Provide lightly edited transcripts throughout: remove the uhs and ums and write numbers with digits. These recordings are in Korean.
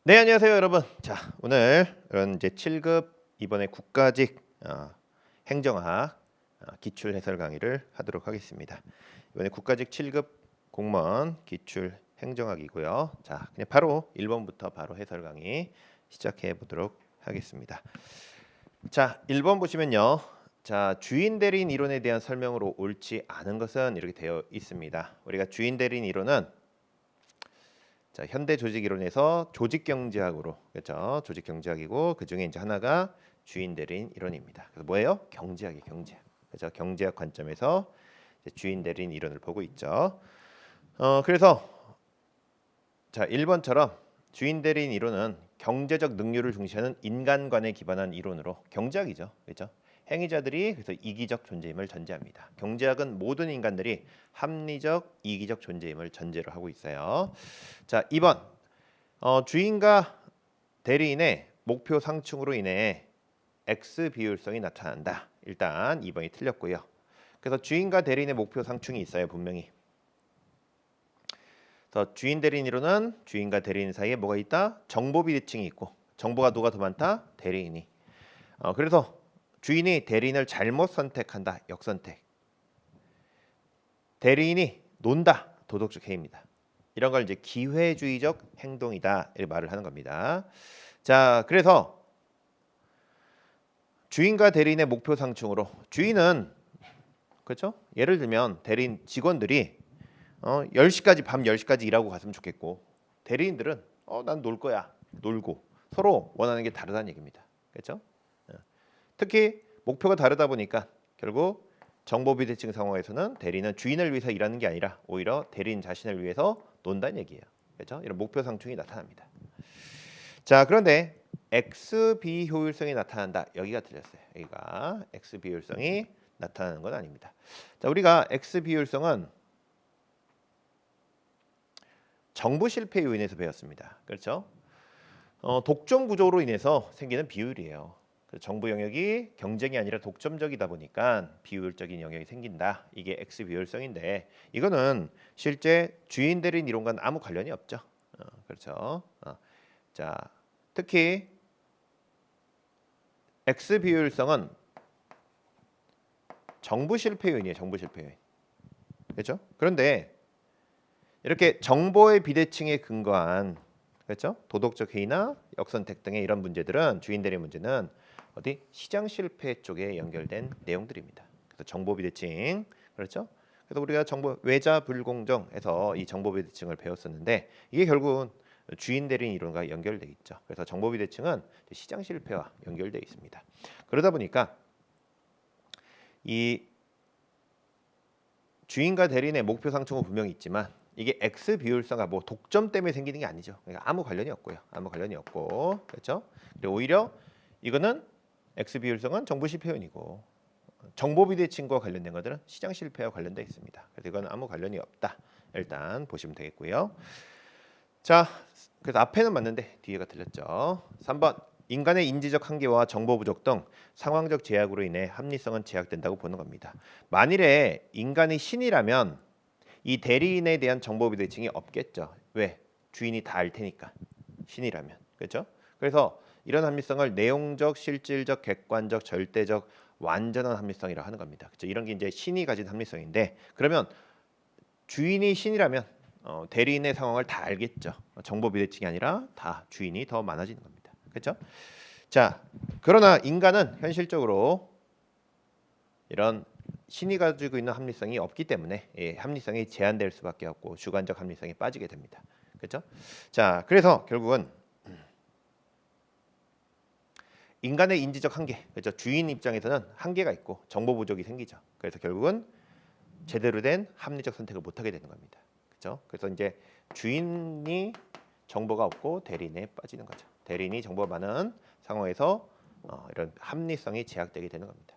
네, 안녕하세요, 여러분. 자, 오늘은 이제 7급 이번에 국가직 행정학 기출 해설 강의를 하도록 하겠습니다. 이번에 국가직 7급 공무원 기출 행정학이고요. 자, 그냥 바로 1번부터 바로 해설 강의 시작해 보도록 하겠습니다. 자, 1번 보시면요. 자, 주인 대리인 이론에 대한 설명으로 옳지 않은 것은 이렇게 되어 있습니다. 우리가 주인 대리인 이론은 자, 현대 조직 이론에서 조직 경제학으로, 그렇죠? 조직 경제학이고 그 중에 이제 하나가 주인 대리인 이론입니다. 그래서 뭐예요? 경제학이 경제학. 그렇죠? 경제학 관점에서 이제 주인 대리인 이론을 보고 있죠. 그래서 자, 1번처럼 주인 대리인 이론은 경제적 능률을 중시하는 인간관에 기반한 이론으로 경제학이죠. 그렇죠? 행위자들이 그래서 이기적 존재임을 전제합니다. 경제학은 모든 인간들이 합리적, 이기적 존재임을 전제로 하고 있어요. 자, 2번 주인과 대리인의 목표 상충으로 인해 X 비율성이 나타난다. 일단 2번이 틀렸고요. 그래서 주인과 대리인의 목표 상충이 있어요, 분명히. 그래서 주인 대리인 이론은 주인과 대리인 사이에 뭐가 있다? 정보 비대칭이 있고 정보가 누가 더 많다? 대리인이. 그래서 주인이 대리인을 잘못 선택한다. 역선택. 대리인이 논다. 도덕적 해입니다. 이런 걸 이제 기회주의적 행동이다. 이렇게 말을 하는 겁니다. 자, 그래서 주인과 대리인의 목표 상충으로 주인은 그렇죠? 예를 들면 대리인 직원들이 10시까지 밤 10시까지 일하고 갔으면 좋겠고 대리인들은 난 놀 거야. 놀고 서로 원하는 게 다르다는 얘기입니다. 그렇죠? 특히 목표가 다르다 보니까 결국 정보 비대칭 상황에서는 대리인은 주인을 위해서 일하는 게 아니라 오히려 대리인 자신을 위해서 논다는 얘기예요. 그렇죠? 이런 목표 상충이 나타납니다. 자, 그런데 X 비효율성이 나타난다. 여기가 틀렸어요. 여기가 X 비효율성이 나타나는 건 아닙니다. 자, 우리가 X 비효율성은 정부 실패 요인에서 배웠습니다. 그렇죠? 독점 구조로 인해서 생기는 비효율이에요. 정부 영역이 경쟁이 아니라 독점적이다 보니까 비효율적인 영역이 생긴다. 이게 X 비효율성인데 이거는 실제 주인 대리인 이론과는 아무 관련이 없죠. 그렇죠. 자, 특히 X 비효율성은 정부 실패 요인이에요. 정부 실패 요인. 그렇죠? 그런데 이렇게 정보의 비대칭에 근거한 그렇죠? 도덕적 해이나 역선택 등의 이런 문제들은 주인 대리 문제는 어디 시장 실패 쪽에 연결된 내용들입니다. 그래서 정보 비대칭 그렇죠? 그래서 우리가 정보 외자 불공정에서 이 정보 비대칭을 배웠었는데 이게 결국은 주인 대리인 이론과 연결돼 있죠. 그래서 정보 비대칭은 시장 실패와 연결돼 있습니다. 그러다 보니까 이 주인과 대리인의 목표 상충은 분명히 있지만 이게 X 비율성과 뭐 독점 때문에 생기는 게 아니죠. 그러니까 아무 관련이 없고요. 아무 관련이 없고 그렇죠? 그리고 오히려 이거는 X 비율성은 정부 실패원이고 정보 비대칭과 관련된 것들은 시장 실패와 관련돼 있습니다. 그래서 이건 아무 관련이 없다. 일단 보시면 되겠고요. 자, 그래서 앞에는 맞는데 뒤에가 틀렸죠. 3번 인간의 인지적 한계와 정보 부족 등 상황적 제약으로 인해 합리성은 제약된다고 보는 겁니다. 만일에 인간이 신이라면 이 대리인에 대한 정보 비대칭이 없겠죠. 왜? 주인이 다 알 테니까. 신이라면. 그렇죠? 그래서 이런 합리성을 내용적, 실질적, 객관적, 절대적, 완전한 합리성이라고 하는 겁니다. 그렇죠? 이런 게 이제 신이 가진 합리성인데 그러면 주인이 신이라면 대리인의 상황을 다 알겠죠. 정보 비대칭이 아니라 다 주인이 더 많아지는 겁니다. 그렇죠? 자, 그러나 인간은 현실적으로 이런 신이 가지고 있는 합리성이 없기 때문에 합리성이 제한될 수밖에 없고 주관적 합리성이 빠지게 됩니다. 그렇죠? 자, 그래서 결국은 인간의 인지적 한계, 그렇죠? 주인 입장에서는 한계가 있고 정보 부족이 생기죠. 그래서 결국은 제대로 된 합리적 선택을 못하게 되는 겁니다. 그렇죠? 그래서 이제 주인이 정보가 없고 대리인에 빠지는 거죠. 대리인이 정보가 많은 상황에서 이런 합리성이 제약되게 되는 겁니다.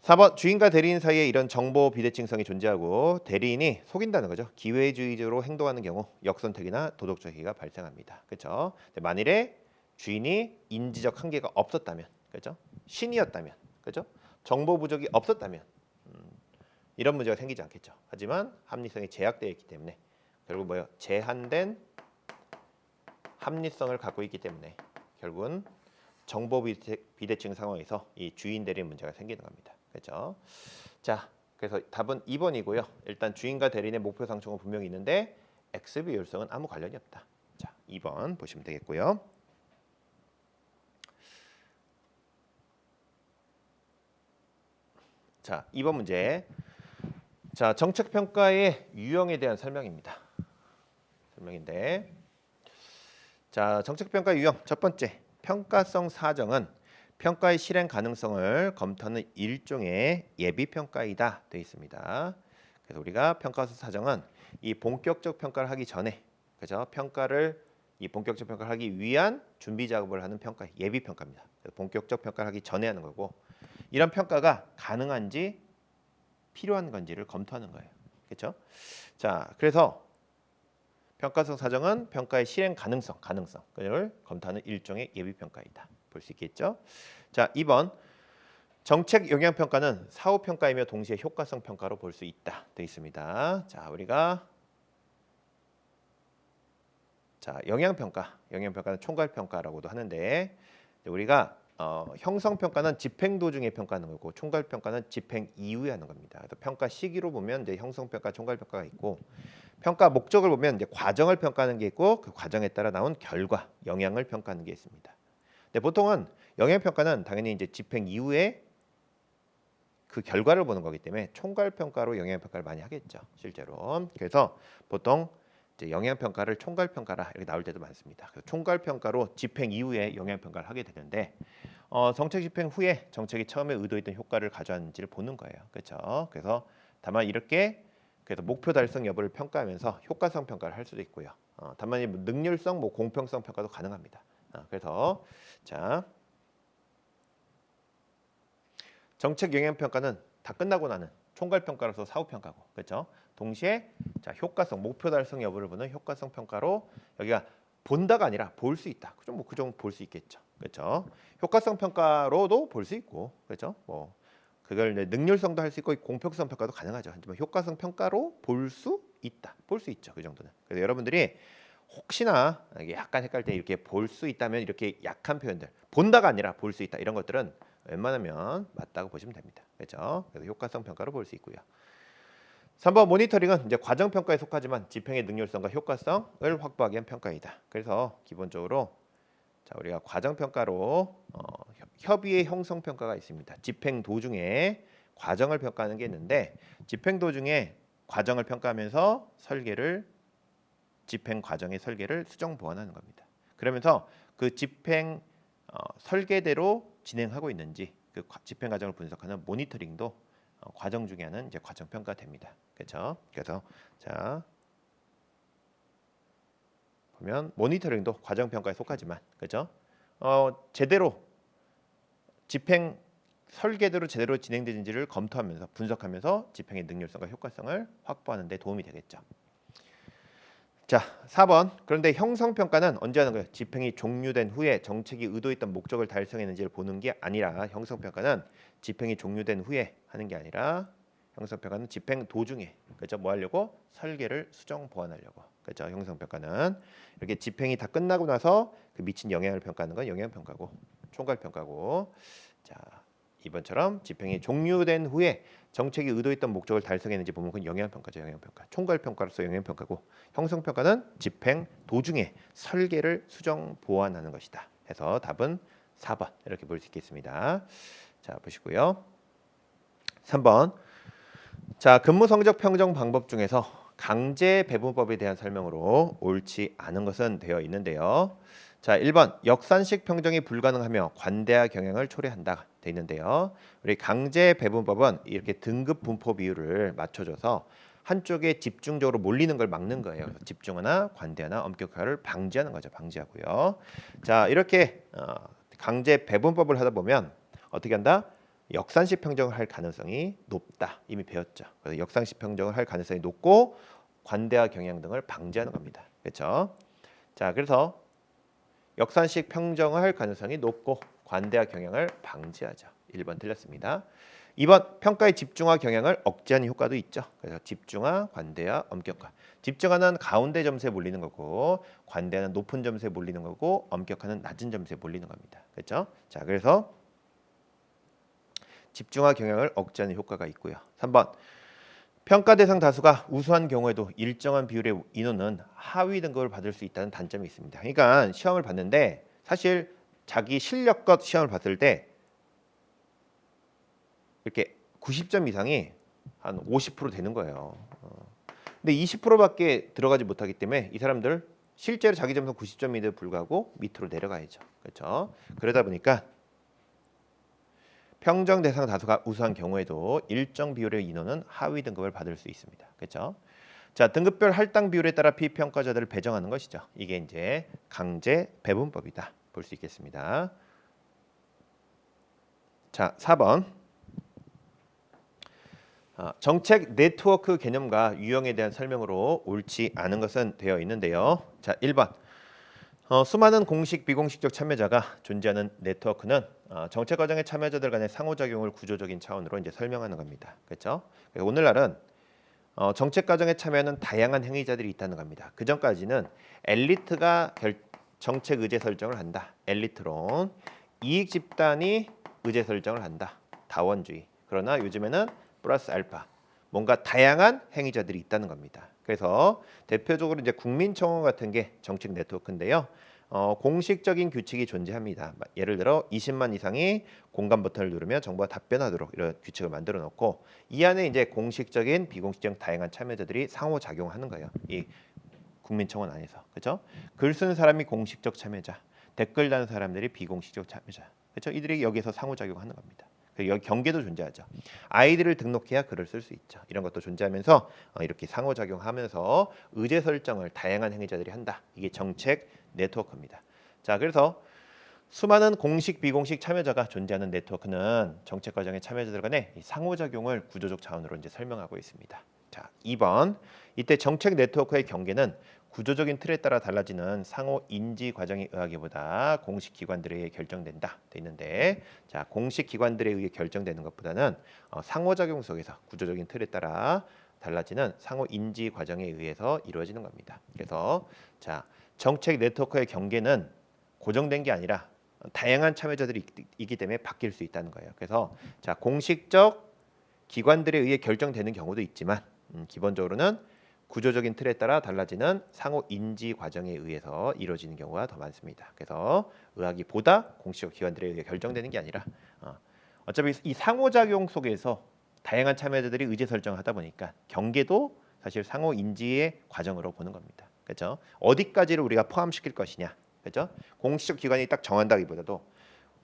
4번 주인과 대리인 사이에 이런 정보 비대칭성이 존재하고 대리인이 속인다는 거죠. 기회주의적으로 행동하는 경우 역선택이나 도덕적 해이가 발생합니다. 그렇죠? 만일에 주인이 인지적 한계가 없었다면, 그렇죠? 신이었다면, 그렇죠? 정보 부족이 없었다면 이런 문제가 생기지 않겠죠. 하지만 합리성이 제약되어 있기 때문에 결국 뭐요? 제한된 합리성을 갖고 있기 때문에 결국은 정보 비대칭 상황에서 이 주인 대리 문제가 생기는 겁니다. 그렇죠? 자, 그래서 답은 2번이고요. 일단 주인과 대리인의 목표 상충은 분명히 있는데 X 비율성은 아무 관련이 없다. 자, 2번 보시면 되겠고요. 자, 2번 문제. 자, 정책 평가의 유형에 대한 설명입니다. 설명인데, 자, 정책 평가 유형 첫 번째, 평가성 사정은 평가의 실행 가능성을 검토하는 일종의 예비 평가이다 되어 있습니다. 그래서 우리가 평가성 사정은 이 본격적 평가를 하기 전에, 그죠? 평가를 이 본격적 평가를 하기 위한 준비 작업을 하는 평가, 예비 평가입니다. 그래서 본격적 평가를 하기 전에 하는 거고, 이런 평가가 가능한지 필요한 건지를 검토하는 거예요. 그렇죠? 자, 그래서 평가성 사정은 평가의 실행 가능성을 검토하는 일종의 예비 평가이다. 볼 수 있겠죠? 자, 2번 정책 영향 평가는 사후 평가이며 동시에 효과성 평가로 볼 수 있다. 되어 있습니다. 자, 우리가 영향 평가는 총괄 평가라고도 하는데 우리가 형성 평가는 집행 도중에 평가하는 거고 총괄 평가는 집행 이후에 하는 겁니다. 그래서 평가 시기로 보면 이제 형성 평가, 총괄 평가가 있고 평가 목적을 보면 이제 과정을 평가하는 게 있고 그 과정에 따라 나온 결과, 영향을 평가하는 게 있습니다. 근데 보통은 영향 평가는 당연히 이제 집행 이후에 그 결과를 보는 거기 때문에 총괄 평가로 영향 평가를 많이 하겠죠, 실제로. 그래서 보통 이제 영향 평가를 총괄 평가라 이렇게 나올 때도 많습니다. 그래서 총괄 평가로 집행 이후에 영향 평가를 하게 되는데 정책 집행 후에 정책이 처음에 의도했던 효과를 가져왔는지를 보는 거예요. 그렇죠? 그래서 다만 이렇게 그래서 목표 달성 여부를 평가하면서 효과성 평가를 할 수도 있고요. 다만 능률성, 공평성 평가도 가능합니다. 그래서 자, 정책 영향 평가는 다 끝나고 나는 총괄 평가로서 사후 평가고, 그렇죠? 동시에 자, 효과성, 목표 달성 여부를 보는 효과성 평가로 여기가 본다가 아니라 볼 수 있다. 그 정도 볼 수 있겠죠. 그렇죠? 효과성 평가로도 볼 수 있고, 그렇죠? 그걸 능률성도 할 수 있고 공평성 평가도 가능하죠. 하지만 효과성 평가로 볼 수 있다. 볼 수 있죠. 그 정도는. 그래서 여러분들이 혹시나 이게 약간 헷갈릴 때 이렇게 볼 수 있다면 이렇게 약한 표현들, 본다가 아니라 볼 수 있다. 이런 것들은 웬만하면 맞다고 보시면 됩니다. 그렇죠? 그래서 효과성 평가로 볼 수 있고요. 3번 모니터링은 이제 과정 평가에 속하지만 집행의 능률성과 효과성을 확보하기 위한 평가이다. 그래서 기본적으로 자, 우리가 과정 평가로 협의의 형성 평가가 있습니다. 집행 도중에 과정을 평가하는 게 있는데 집행 도중에 과정을 평가하면서 집행 과정의 설계를 수정 보완하는 겁니다. 그러면서 그 집행 설계대로 진행하고 있는지 그 집행 과정을 분석하는 모니터링도 과정 중에 하는 이제 과정 평가 됩니다. 그렇죠? 그래서 자 보면 모니터링도 과정 평가에 속하지만 그렇죠? 제대로 집행 설계대로 제대로 진행되는지를 검토하면서 분석하면서 집행의 능률성과 효과성을 확보하는 데 도움이 되겠죠. 자, 4번. 그런데 형성 평가는 언제 하는 거예요? 집행이 종료된 후에 정책이 의도했던 목적을 달성했는지를 보는 게 아니라 형성 평가는 집행이 종료된 후에 하는 게 아니라 형성 평가는 집행 도중에 그렇죠? 뭐 하려고? 설계를 수정 보완하려고. 그렇죠? 형성 평가는 이렇게 집행이 다 끝나고 나서 그 미친 영향을 평가하는 건 영향 평가고 총괄 평가고. 자, 이번처럼 집행이 종료된 후에 정책이 의도했던 목적을 달성했는지 보면 그건 영향평가죠. 영향평가. 총괄평가로서 영향평가고 형성평가는 집행 도중에 설계를 수정 보완하는 것이다. 해서 답은 4번 이렇게 볼 수 있겠습니다. 자, 보시고요. 3번. 자, 근무 성적 평정 방법 중에서 강제 배분법에 대한 설명으로 옳지 않은 것은 되어 있는데요. 자, 1번 역산식 평정이 불가능하며 관대화 경향을 초래한다 돼 있는데요. 우리 강제 배분법은 이렇게 등급 분포 비율을 맞춰줘서 한쪽에 집중적으로 몰리는 걸 막는 거예요. 집중화나 관대화나 엄격화를 방지하는 거죠. 방지하고요. 자, 이렇게 강제 배분법을 하다 보면 어떻게 한다? 역산식 평정을 할 가능성이 높다. 이미 배웠죠. 그래서 역산식 평정을 할 가능성이 높고 관대화 경향 등을 방지하는 겁니다. 그렇죠? 자, 그래서 역산식 평정을 할 가능성이 높고 관대화 경향을 방지하죠. 1번 틀렸습니다. 2번 평가의 집중화 경향을 억제하는 효과도 있죠. 그래서 집중화, 관대화, 엄격화. 집중화는 가운데 점수에 몰리는 거고 관대화는 높은 점수에 몰리는 거고 엄격화는 낮은 점수에 몰리는 겁니다. 그렇죠? 자, 그래서 집중화 경향을 억제하는 효과가 있고요. 3번 평가 대상 다수가 우수한 경우에도 일정한 비율의 인원은 하위 등급을 받을 수 있다는 단점이 있습니다. 그러니까 시험을 봤는데 사실 자기 실력껏 시험을 봤을 때 이렇게 90점 이상이 한 50% 되는 거예요. 근데 20%밖에 들어가지 못하기 때문에 이 사람들 실제로 자기 점수 90점인데도 불구하고 밑으로 내려가야죠. 그렇죠? 그러다 보니까 평정 대상 다수가 우수한 경우에도 일정 비율의 인원은 하위 등급을 받을 수 있습니다. 그렇죠? 자, 등급별 할당 비율에 따라 피평가자들을 배정하는 것이죠. 이게 이제 강제 배분법이다. 볼 수 있겠습니다. 자, 4번. 정책 네트워크 개념과 유형에 대한 설명으로 옳지 않은 것은 되어 있는데요. 자, 1번. 수많은 공식 비공식적 참여자가 존재하는 네트워크는 정책 과정의 참여자들 간의 상호작용을 구조적인 차원으로 이제 설명하는 겁니다. 그렇죠? 오늘날은 정책 과정에 참여하는 다양한 행위자들이 있다는 겁니다. 그 전까지는 엘리트가 정책 의제 설정을 한다. 엘리트론. 이익 집단이 의제 설정을 한다. 다원주의. 그러나 요즘에는 플러스 알파. 뭔가 다양한 행위자들이 있다는 겁니다. 그래서 대표적으로 이제 국민청원 같은 게 정책 네트워크인데요. 공식적인 규칙이 존재합니다. 예를 들어 20만 이상이 공감 버튼을 누르면 정부가 답변하도록 이런 규칙을 만들어 놓고 이 안에 이제 공식적인 비공식적 다양한 참여자들이 상호 작용하는 거예요. 이 국민청원 안에서. 그렇죠? 글 쓰는 사람이 공식적 참여자, 댓글 다는 사람들이 비공식적 참여자. 그렇죠? 이들이 여기서 상호 작용하는 겁니다. 여기 경계도 존재하죠. 아이디를 등록해야 글을 쓸 수 있죠. 이런 것도 존재하면서 이렇게 상호작용하면서 의제 설정을 다양한 행위자들이 한다. 이게 정책 네트워크입니다. 자, 그래서 수많은 공식 비공식 참여자가 존재하는 네트워크는 정책 과정의 참여자들 간의 상호작용을 구조적 차원으로 이제 설명하고 있습니다. 자, 2번. 이때 정책 네트워크의 경계는 구조적인 틀에 따라 달라지는 상호 인지 과정에 의하기보다 공식 기관들에 의해 결정된다 돼 있는데, 자, 공식 기관들에 의해 결정되는 것보다는 상호작용 속에서 구조적인 틀에 따라 달라지는 상호 인지 과정에 의해서 이루어지는 겁니다. 그래서 자, 정책 네트워크의 경계는 고정된 게 아니라 다양한 참여자들이 있기 때문에 바뀔 수 있다는 거예요. 그래서 자, 공식적 기관들에 의해 결정되는 경우도 있지만 기본적으로는 구조적인 틀에 따라 달라지는 상호 인지 과정에 의해서 이루어지는 경우가 더 많습니다. 그래서 의학이 보다 공식적 기관들에 의해 결정되는 게 아니라 어차피 이 상호작용 속에서 다양한 참여자들이 의제 설정하다 보니까 경계도 사실 상호 인지의 과정으로 보는 겁니다. 그렇죠? 어디까지를 우리가 포함시킬 것이냐, 그렇죠? 공식적 기관이 딱 정한다기보다도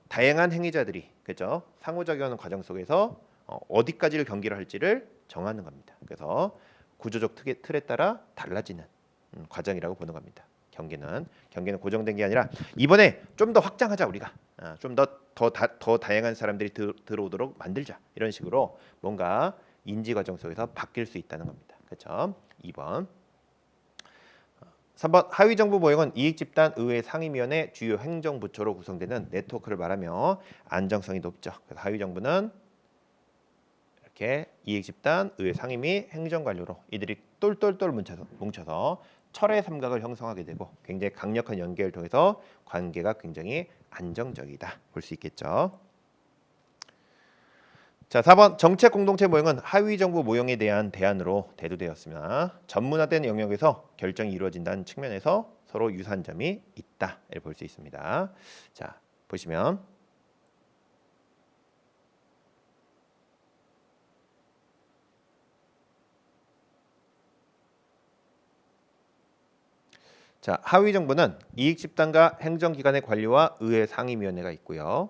다양한 행위자들이, 그렇죠? 상호작용하는 과정 속에서 어디까지를 경계를 할지를 정하는 겁니다. 그래서 구조적 틀에 따라 달라지는 과정이라고 보는 겁니다. 경계는 고정된 게 아니라 이번에 좀 더 확장하자, 우리가 좀 더 다양한 사람들이 들어오도록 만들자, 이런 식으로 뭔가 인지 과정 속에서 바뀔 수 있다는 겁니다. 그렇죠? 2번. 3번. 하위정부 모형은 이익집단 의회 상임위원회 주요 행정부처로 구성되는 네트워크를 말하며 안정성이 높죠. 그래서 하위정부는 이렇게 이익집단, 의회 상임위, 행정관료로 이들이 똘똘똘 뭉쳐서 철의 삼각을 형성하게 되고 굉장히 강력한 연계를 통해서 관계가 굉장히 안정적이다 볼 수 있겠죠. 자, 4번. 정책 공동체 모형은 하위 정부 모형에 대한 대안으로 대두되었으나 전문화된 영역에서 결정이 이루어진다는 측면에서 서로 유사한 점이 있다 볼 수 있습니다. 자, 보시면 자, 하위 정부는 이익 집단과 행정기관의 관리와 의회 상임위원회가 있고요.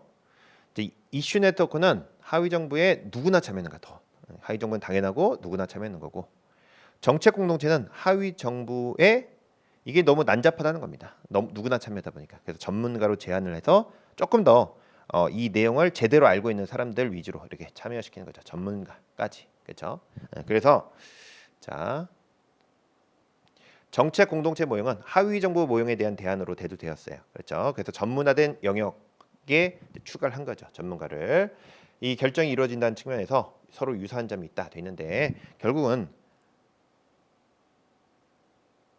이제 이슈 네트워크는 하위 정부에 누구나 참여하는 거, 더 하위 정부는 당연하고 누구나 참여하는 거고, 정책 공동체는 하위 정부에 이게 너무 난잡하다는 겁니다. 너무 누구나 참여하다 보니까. 그래서 전문가로 제안을 해서 조금 더 이 내용을 제대로 알고 있는 사람들 위주로 이렇게 참여시키는 거죠. 전문가까지. 그렇죠? 그래서 자, 정책 공동체 모형은 하위 정부 모형에 대한 대안으로 대두되었어요. 그렇죠? 그래서 전문화된 영역에 추가를 한 거죠. 전문가를. 이 결정이 이루어진다는 측면에서 서로 유사한 점이 있다 돼 있는데 결국은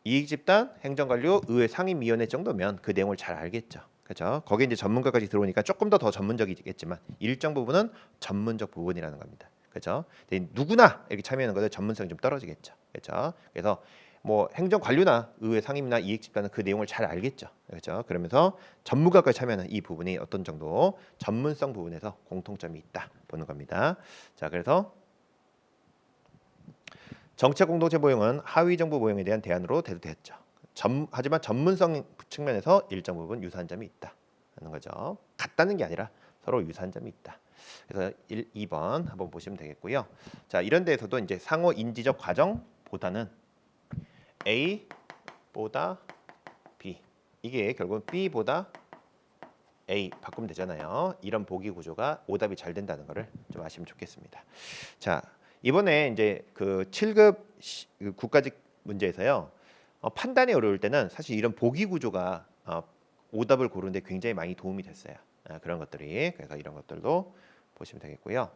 이익집단, 행정관료, 의회 상임위원회 정도면 그 내용을 잘 알겠죠. 그렇죠? 거기에 이제 전문가까지 들어오니까 조금 더 전문적이겠지만 일정 부분은 전문적 부분이라는 겁니다. 그렇죠? 누구나 이렇게 참여하는 것에 전문성이 좀 떨어지겠죠. 그렇죠? 그래서 뭐 행정관료나 의회 상임이나 이익집단은 그 내용을 잘 알겠죠. 그렇죠? 그러면서 전문가까지 참여하는 이 부분이 어떤 정도 전문성 부분에서 공통점이 있다 보는 겁니다. 자, 그래서 정책 공동체 모형은 하위 정부 모형에 대한 대안으로 대두되었죠. 하지만 전문성 측면에서 일정 부분 유사한 점이 있다 하는 거죠. 같다는 게 아니라 서로 유사한 점이 있다. 그래서 2번 한번 보시면 되겠고요. 자, 이런 데에서도 이제 상호 인지적 과정보다는 A보다 B, 이게 결국은 B보다 A 바꾸면 되잖아요. 이런 보기 구조가 오답이 잘 된다는 거를 좀 아시면 좋겠습니다. 자, 이번에 이제 그 7급 국가직 문제에서요. 판단이 어려울 때는 사실 이런 보기 구조가 오답을 고르는데 굉장히 많이 도움이 됐어요. 그런 것들이. 그래서 이런 것들도 보시면 되겠고요.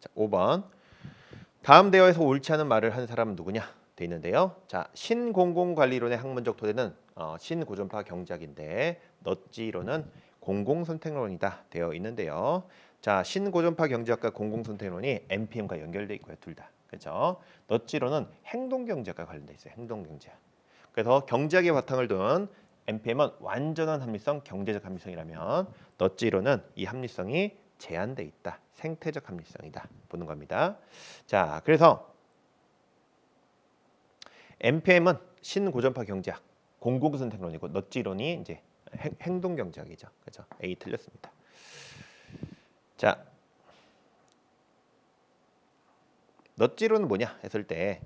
자, 5번. 다음 대화에서 옳지 않은 말을 한 사람은 누구냐? 돼 있는데요. 자, 신공공관리론의 학문적 토대는 신고전파 경제학인데 넛지론은 공공선택론이다 되어 있는데요. 자, 신고전파 경제학과 공공선택론이 MPM과 연결돼 있고요, 둘 다. 그렇죠? 넛지론은 행동경제학과 관련돼 있어요. 행동경제학. 그래서 경제학의 바탕을 둔 MPM은 완전한 합리성, 경제적 합리성이라면 넛지론은 이 합리성이 제한돼 있다. 생태적 합리성이다 보는 겁니다. 자, 그래서 MPM은 신고전파 경제학, 공공선택론이고 넛지론이 이제 행동경제학이죠. 그죠? A 틀렸습니다. 자, 넛지론은 뭐냐 했을 때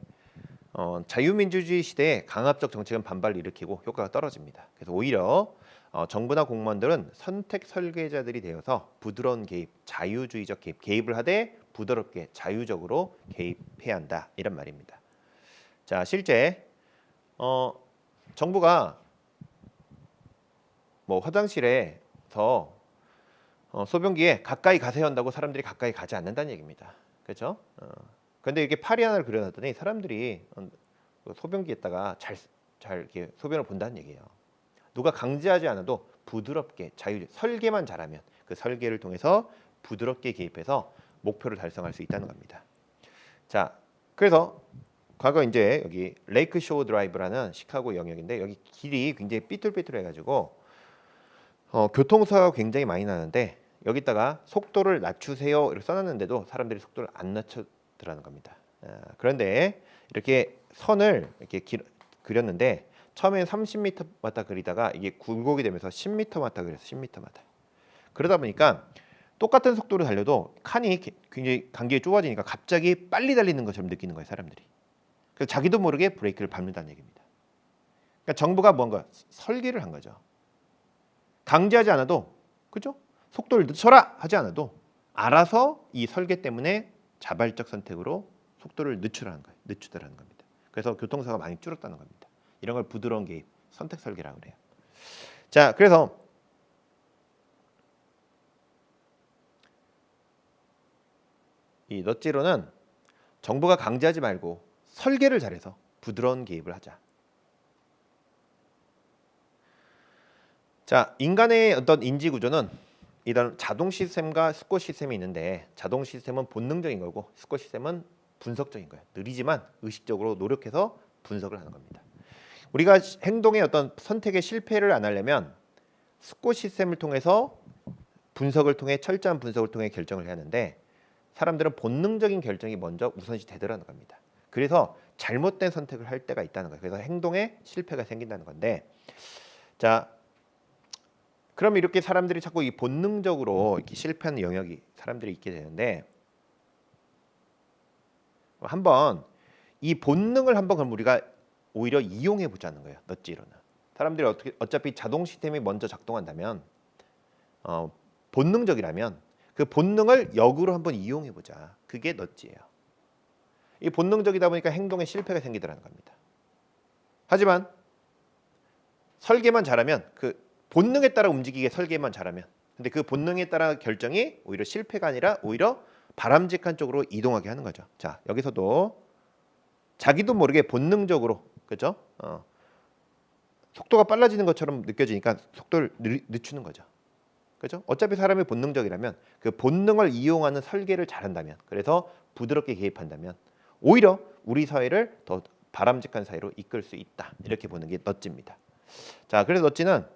자유민주주의 시대에 강압적 정책은 반발을 일으키고 효과가 떨어집니다. 그래서 오히려 정부나 공무원들은 선택 설계자들이 되어서 부드러운 개입, 자유주의적 개입을 하되 부드럽게 자유적으로 개입해야 한다 이런 말입니다. 자, 실제 정부가 뭐 화장실에서 소변기에 가까이 가세요 한다고 사람들이 가까이 가지 않는다는 얘기입니다. 그렇죠? 근데 이렇게 파리 하나를 그려놨더니 사람들이 소변기에다가 잘 이렇게 소변을 본다는 얘기예요. 누가 강제하지 않아도 부드럽게 설계만 잘하면 그 설계를 통해서 부드럽게 개입해서 목표를 달성할 수 있다는 겁니다. 자, 그래서 과거 이제 여기 레이크 쇼 드라이브라는 시카고 영역인데 여기 길이 굉장히 삐뚤삐뚤해가지고 교통사고가 굉장히 많이 나는데 여기다가 속도를 낮추세요 이렇게 써놨는데도 사람들이 속도를 안 낮추더라는 겁니다. 그런데 이렇게 선을 이렇게 그렸는데 처음엔 30m마다 그리다가 이게 굴곡이 되면서 10m마다 그렸어. 10m마다. 그러다 보니까 똑같은 속도로 달려도 칸이 굉장히 간격이 좁아지니까 갑자기 빨리 달리는 것처럼 느끼는 거예요, 사람들이. 그래서 자기도 모르게 브레이크를 밟는다는 얘기입니다. 그러니까 정부가 뭔가 설계를 한 거죠. 강제하지 않아도, 그죠? 속도를 늦춰라 하지 않아도 알아서 이 설계 때문에 자발적 선택으로 속도를 늦추라는 거예요. 늦추더라는 겁니다. 그래서 교통사고가 많이 줄었다는 겁니다. 이런 걸 부드러운 개입, 선택 설계라고 그래요. 자, 그래서 이 넛지로는 정부가 강제하지 말고 설계를 잘해서 부드러운 개입을 하자. 자, 인간의 어떤 인지 구조는 이런 자동 시스템과 수거 시스템이 있는데 자동 시스템은 본능적인 거고 수거 시스템은 분석적인 거예요. 느리지만 의식적으로 노력해서 분석을 하는 겁니다. 우리가 행동의 어떤 선택의 실패를 안 하려면 수거 시스템을 통해서 분석을 통해 철저한 분석을 통해 결정을 해야 하는데 사람들은 본능적인 결정이 먼저 우선시 되더라는 겁니다. 그래서 잘못된 선택을 할 때가 있다는 거예요. 그래서 행동에 실패가 생긴다는 건데 자, 그럼 이렇게 사람들이 자꾸 이 본능적으로 이렇게 실패하는 영역이 사람들이 있게 되는데 한번 이 본능을 한번 그럼 우리가 오히려 이용해 보자는 거예요. 넛지로는 사람들이 어차피 자동 시스템이 먼저 작동한다면 본능적이라면 그 본능을 역으로 한번 이용해 보자. 그게 넛지예요. 이 본능적이다 보니까 행동에 실패가 생기더라는 겁니다. 하지만 설계만 잘하면 그 본능에 따라 움직이게 설계만 잘하면. 근데 그 본능에 따라 결정이 오히려 실패가 아니라 오히려 바람직한 쪽으로 이동하게 하는 거죠. 자, 여기서도 자기도 모르게 본능적으로, 그죠? 속도가 빨라지는 것처럼 느껴지니까 속도를 늦추는 거죠. 그죠? 어차피 사람이 본능적이라면 그 본능을 이용하는 설계를 잘한다면, 그래서 부드럽게 개입한다면 오히려 우리 사회를 더 바람직한 사회로 이끌 수 있다. 이렇게 보는 게 넛지입니다. 자, 그래서 넛지는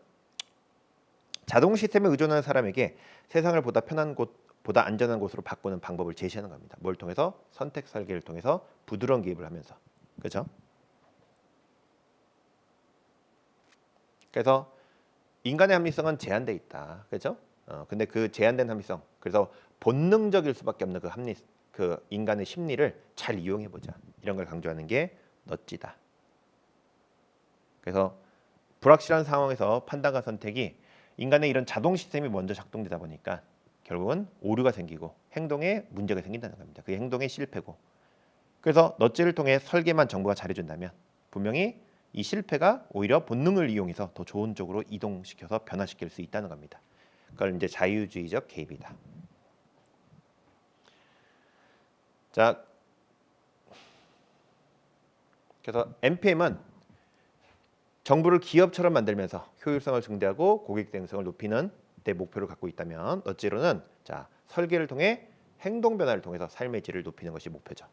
자동 시스템에 의존하는 사람에게 세상을 보다 편한 곳, 보다 안전한 곳으로 바꾸는 방법을 제시하는 겁니다. 뭘 통해서? 선택 설계를 통해서 부드러운 개입을 하면서. 그죠? 그래서 인간의 합리성은 제한돼 있다. 그죠? 근데 그 제한된 합리성, 그래서 본능적일 수밖에 없는 그 인간의 심리를 잘 이용해 보자. 이런 걸 강조하는 게 넛지다. 그래서 불확실한 상황에서 판단과 선택이 인간의 이런 자동 시스템이 먼저 작동되다 보니까 결국은 오류가 생기고 행동에 문제가 생긴다는 겁니다. 그 행동의 실패고. 그래서 넛지를 통해 설계만 정부가 잘해준다면 분명히 이 실패가 오히려 본능을 이용해서 더 좋은 쪽으로 이동시켜서 변화시킬 수 있다는 겁니다. 그걸 이제 자유주의적 개입이다. 자, 그래서 NPM은 정부를 기업처럼 만들면서 효율성을 증대하고 고객 대응성을 높이는 데 목표를 갖고 있다면 넛지로는 자, 설계를 통해 행동 변화를 통해서 삶의 질을 높이는 것이 목표죠.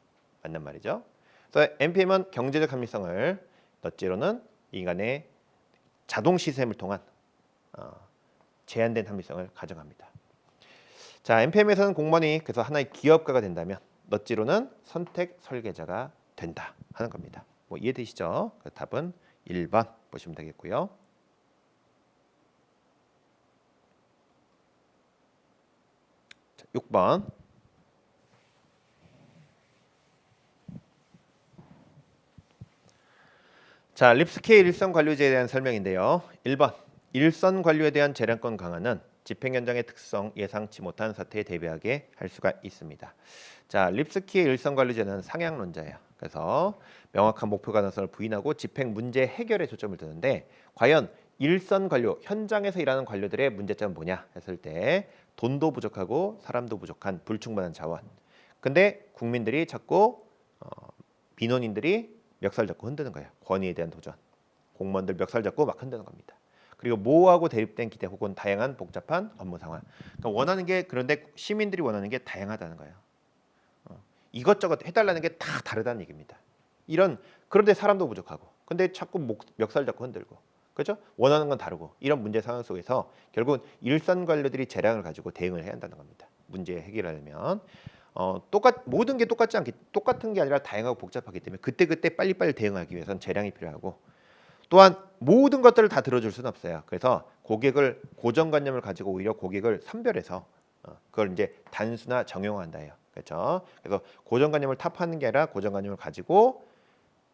맞는 말이죠. 그래서 NPM은 경제적 합리성을, 넛지로는 인간의 자동 시스템을 통한 제한된 합리성을 가정합니다. 자, NPM에서는 공무원이 그래서 하나의 기업가가 된다면 넛지로는 선택 설계자가 된다 하는 겁니다. 뭐 이해되시죠? 그 답은 1번 보시면 되겠고요. 자, 6번. 자, 립스키의 일선 관료제에 대한 설명인데요. 1번. 일선 관료에 대한 재량권 강화는 집행 현장의 특성, 예상치 못한 사태에 대비하게 할 수가 있습니다. 자, 립스키의 일선 관료제는 상향론자예요. 그래서 명확한 목표 가능성을 부인하고 집행 문제 해결에 초점을 두는데 과연 일선 관료, 현장에서 일하는 관료들의 문제점은 뭐냐 했을 때 돈도 부족하고 사람도 부족한 불충분한 자원. 근데 국민들이 자꾸 민원인들이 멱살 잡고 흔드는 거예요. 권위에 대한 도전. 공무원들 멱살 잡고 막 흔드는 겁니다. 그리고 모호하고 대립된 기대 혹은 다양한 복잡한 업무 상황. 그러니까 원하는 게 그런데 시민들이 원하는 게 다양하다는 거예요. 이것저것 해달라는 게 다 다르다는 얘기입니다. 그런데 사람도 부족하고, 근데 자꾸 멱살 잡고 흔들고, 그렇죠? 원하는 건 다르고 이런 문제 상황 속에서 결국은 일선 관료들이 재량을 가지고 대응을 해야 한다는 겁니다. 문제 해결하려면 모든 게 똑같은 게 아니라 다양하고 복잡하기 때문에 그때 빨리빨리 대응하기 위해서는 재량이 필요하고 또한 모든 것들을 다 들어줄 수는 없어요. 그래서 고정관념을 가지고 오히려 고객을 선별해서 그걸 이제 단순화 정형화한다예요. 그렇죠? 그래서 고정관념을 타파하는 게 아니라 고정관념을 가지고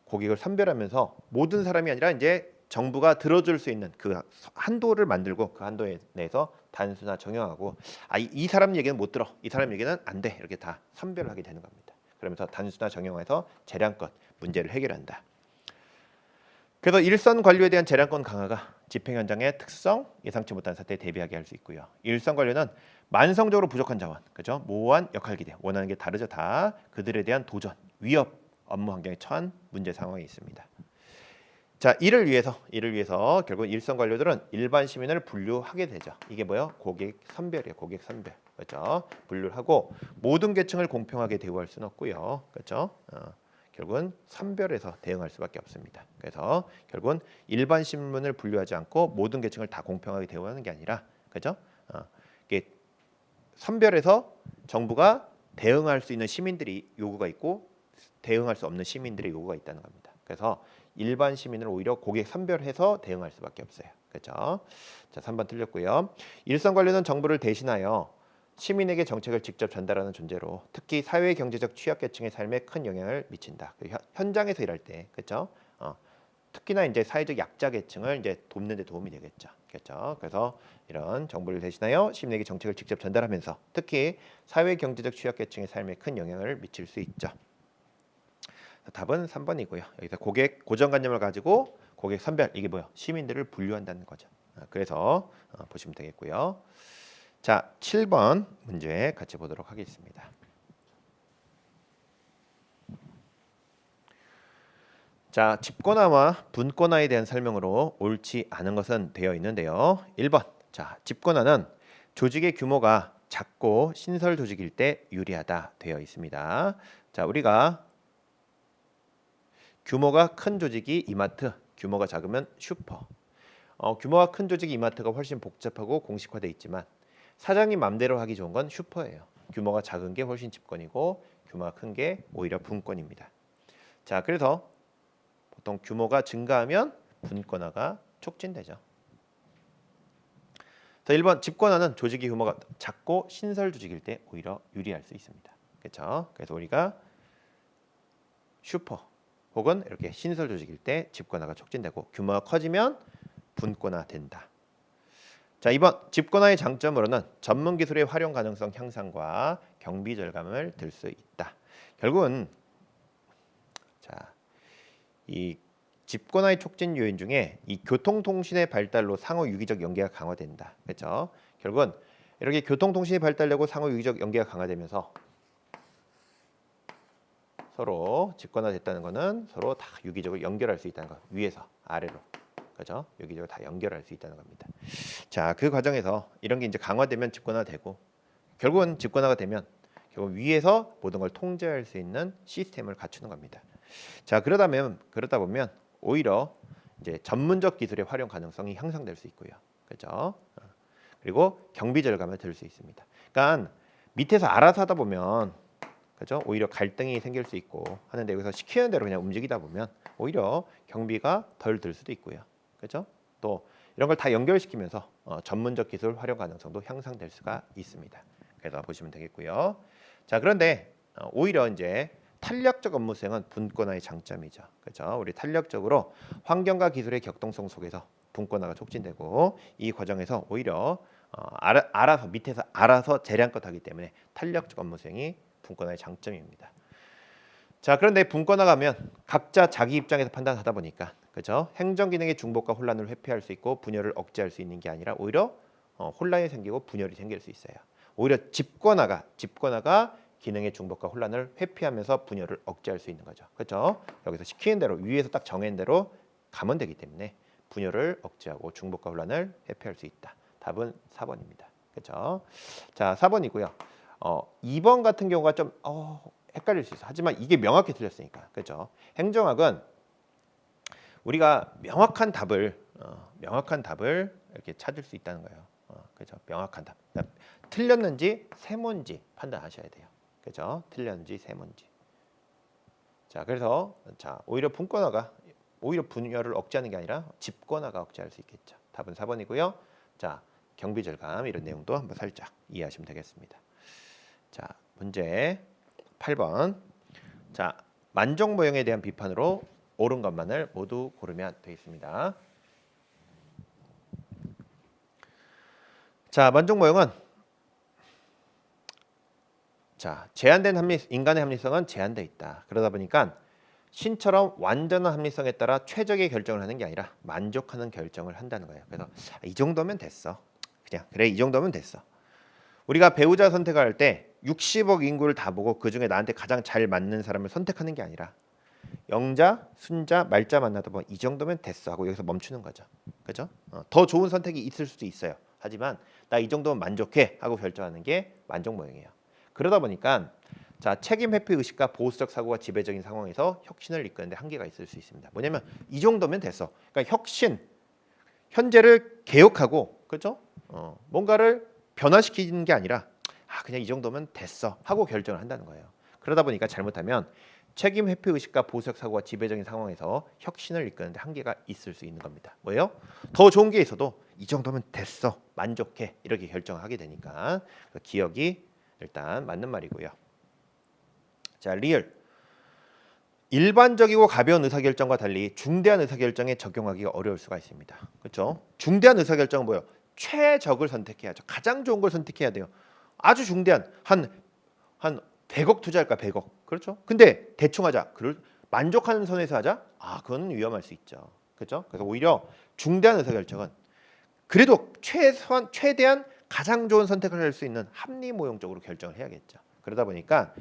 고객을 선별하면서 모든 사람이 아니라 이제 정부가 들어줄 수 있는 그 한도를 만들고 그 한도 내에서 단순화 정형하고 이 사람 얘기는 못 들어, 이 사람 얘기는 안 돼, 이렇게 다 선별하게 되는 겁니다. 그러면서 단순화 정형화해서 재량권 문제를 해결한다. 그래서 일선 관료에 대한 재량권 강화가 집행 현장의 특성, 예상치 못한 사태에 대비하게 할 수 있고요. 일선 관료는 만성적으로 부족한 자원, 그죠? 모호한 역할 기대, 원하는 게 다르죠 다. 그들에 대한 도전, 위협, 업무 환경에 처한 문제 상황이 있습니다. 자, 이를 위해서 결국 일선 관료들은 일반 시민을 분류하게 되죠. 이게 뭐요? 고객 선별이에요. 고객 선별, 그렇죠? 분류를 하고 모든 계층을 공평하게 대우할 수는 없고요, 그렇죠? 결국은 선별해서 대응할 수밖에 없습니다. 그래서 결국은 일반 시민을 분류하지 않고 모든 계층을 다 공평하게 대우하는 게 아니라, 그죠? 이게 선별해서 정부가 대응할 수 있는 시민들이 요구가 있고 대응할 수 없는 시민들의 요구가 있다는 겁니다. 그래서 일반 시민을 오히려 고객 선별해서 대응할 수밖에 없어요. 그렇죠? 자, 3번 틀렸고요. 일선 관료는 정부를 대신하여 시민에게 정책을 직접 전달하는 존재로 특히 사회 경제적 취약계층의 삶에 큰 영향을 미친다. 현장에서 일할 때, 그렇죠? 특히나 이제 사회적 약자계층을 이제 돕는 데 도움이 되겠죠. 그렇죠? 그래서 이런 정부를 대신하여 시민에게 정책을 직접 전달하면서 특히 사회 경제적 취약계층의 삶에 큰 영향을 미칠 수 있죠. 답은 3번이고요. 여기서 고객 고정관념을 가지고 고객 선별, 이게 뭐야? 시민들을 분류한다는 거죠. 그래서 보시면 되겠고요. 자, 7번 문제 같이 보도록 하겠습니다. 자, 집권화와 분권화에 대한 설명으로 옳지 않은 것은 되어 있는데요. 1번. 자, 집권화는 조직의 규모가 작고 신설 조직일 때 유리하다 되어 있습니다. 자, 우리가 규모가 큰 조직이 이마트, 규모가 작으면 슈퍼. 규모가 큰 조직이 이마트가 훨씬 복잡하고 공식화돼 있지만 사장님 맘대로 하기 좋은 건 슈퍼예요. 규모가 작은 게 훨씬 집권이고 규모가 큰 게 오히려 분권입니다. 자, 그래서 보통 규모가 증가하면 분권화가 촉진되죠. 자, 1번 집권화는 조직의 규모가 작고 신설 조직일 때 오히려 유리할 수 있습니다. 그렇죠? 그래서 우리가 슈퍼 혹은 이렇게 신설 조직일 때 집권화가 촉진되고 규모가 커지면 분권화 된다. 자, 2번 집권화의 장점으로는 전문 기술의 활용 가능성 향상과 경비 절감을 들 수 있다. 결국은 자, 이 집권화의 촉진 요인 중에 이 교통통신의 발달로 상호 유기적 연계가 강화된다. 그렇죠? 결국은 이렇게 교통통신이 발달되고 상호 유기적 연계가 강화되면서 서로 집권화됐다는 것은 서로 다 유기적으로 연결할 수 있다는 것. 위에서 아래로. 그죠? 유기적으로 다 연결할 수 있다는 겁니다. 자, 그 과정에서 이런 게 이제 강화되면 집권화되고 결국은 집권화가 되면 결국 위에서 모든 걸 통제할 수 있는 시스템을 갖추는 겁니다. 자, 그러다 보면 오히려 이제 전문적 기술의 활용 가능성이 향상될 수 있고요. 그렇죠? 그리고 경비 절감을 들 수 있습니다. 그러니까 밑에서 알아서 하다 보면 그죠? 오히려 갈등이 생길 수 있고 하는데 여기서 시키는 대로 그냥 움직이다 보면 오히려 경비가 덜 들 수도 있고요. 그렇죠? 또 이런 걸 다 연결시키면서 전문적 기술 활용 가능성도 향상될 수가 있습니다. 그래서 보시면 되겠고요. 자, 그런데 오히려 이제 탄력적 업무 수행은 분권화의 장점이죠. 그렇죠? 우리 탄력적으로 환경과 기술의 격동성 속에서 분권화가 촉진되고 이 과정에서 오히려 알아서 밑에서 알아서 재량껏 하기 때문에 탄력적 업무 수행이 분권화의 장점입니다. 자, 그런데 분권화가 하면 각자 자기 입장에서 판단하다 보니까 그죠? 행정 기능의 중복과 혼란을 회피할 수 있고 분열을 억제할 수 있는 게 아니라 오히려 혼란이 생기고 분열이 생길 수 있어요. 오히려 집권화가 기능의 중복과 혼란을 회피하면서 분열을 억제할 수 있는 거죠. 그렇죠? 여기서 시키는 대로 위에서 딱 정한 대로 가면 되기 때문에 분열을 억제하고 중복과 혼란을 회피할 수 있다. 답은 4번입니다. 그렇죠? 자, 4번이고요. 2번 같은 경우가 좀 헷갈릴 수 있어. 하지만 이게 명확히 틀렸으니까. 그렇죠? 행정학은 우리가 명확한 답을 이렇게 찾을 수 있다는 거예요. 그렇죠? 명확한 답. 틀렸는지 세모인지 판단하셔야 돼요. 그렇죠? 틀렸는지 세모인지. 자, 그래서 오히려 분권화가 오히려 분열을 억제하는 게 아니라 집권화가 억제할 수 있겠죠. 답은 4번이고요. 자, 경비 절감 이런 내용도 한번 살짝 이해하시면 되겠습니다. 자, 문제 8번. 자, 만족 모형에 대한 비판으로 옳은 것만을 모두 고르면 되겠습니다. 자, 만족 모형은 제한된 인간의 합리성은 제한돼 있다. 그러다 보니까 신처럼 완전한 합리성에 따라 최적의 결정을 하는 게 아니라 만족하는 결정을 한다는 거예요. 그래서 이 정도면 됐어. 그냥 그래, 이 정도면 됐어. 우리가 배우자 선택할 때 60억 인구를 다 보고 그중에 나한테 가장 잘 맞는 사람을 선택하는 게 아니라 영자, 순자, 말자 만나다 보면 이 정도면 됐어 하고 여기서 멈추는 거죠. 그죠? 더 좋은 선택이 있을 수도 있어요. 하지만 나 이 정도면 만족해 하고 결정하는 게 만족 모형이에요. 그러다 보니까 책임 회피 의식과 보수적 사고가 지배적인 상황에서 혁신을 이끄는데 한계가 있을 수 있습니다. 뭐냐면 이 정도면 됐어. 그러니까 혁신, 현재를 개혁하고 그렇죠? 뭔가를 변화시키는 게 아니라 그냥 이 정도면 됐어 하고 결정을 한다는 거예요. 그러다 보니까 잘못하면 책임 회피 의식과 보수적 사고가 지배적인 상황에서 혁신을 이끄는데 한계가 있을 수 있는 겁니다. 뭐예요? 더 좋은 게 있어도 이 정도면 됐어, 만족해 이렇게 결정을 하게 되니까 기억이 일단 맞는 말이고요. 자, 리을. 일반적이고 가벼운 의사결정과 달리 중대한 의사결정에 적용하기가 어려울 수가 있습니다. 그렇죠? 중대한 의사결정은 뭐예요? 최적을 선택해야죠. 가장 좋은 걸 선택해야 돼요. 아주 중대한 한 100억 투자할까 100억. 그렇죠? 근데 대충 하자. 만족하는 선에서 하자. 그건 위험할 수 있죠. 그렇죠? 그래서 오히려 중대한 의사결정은 그래도 최대한 가장 좋은 선택을 할 수 있는 합리 모형적으로 결정을 해야겠죠. 그러다 보니까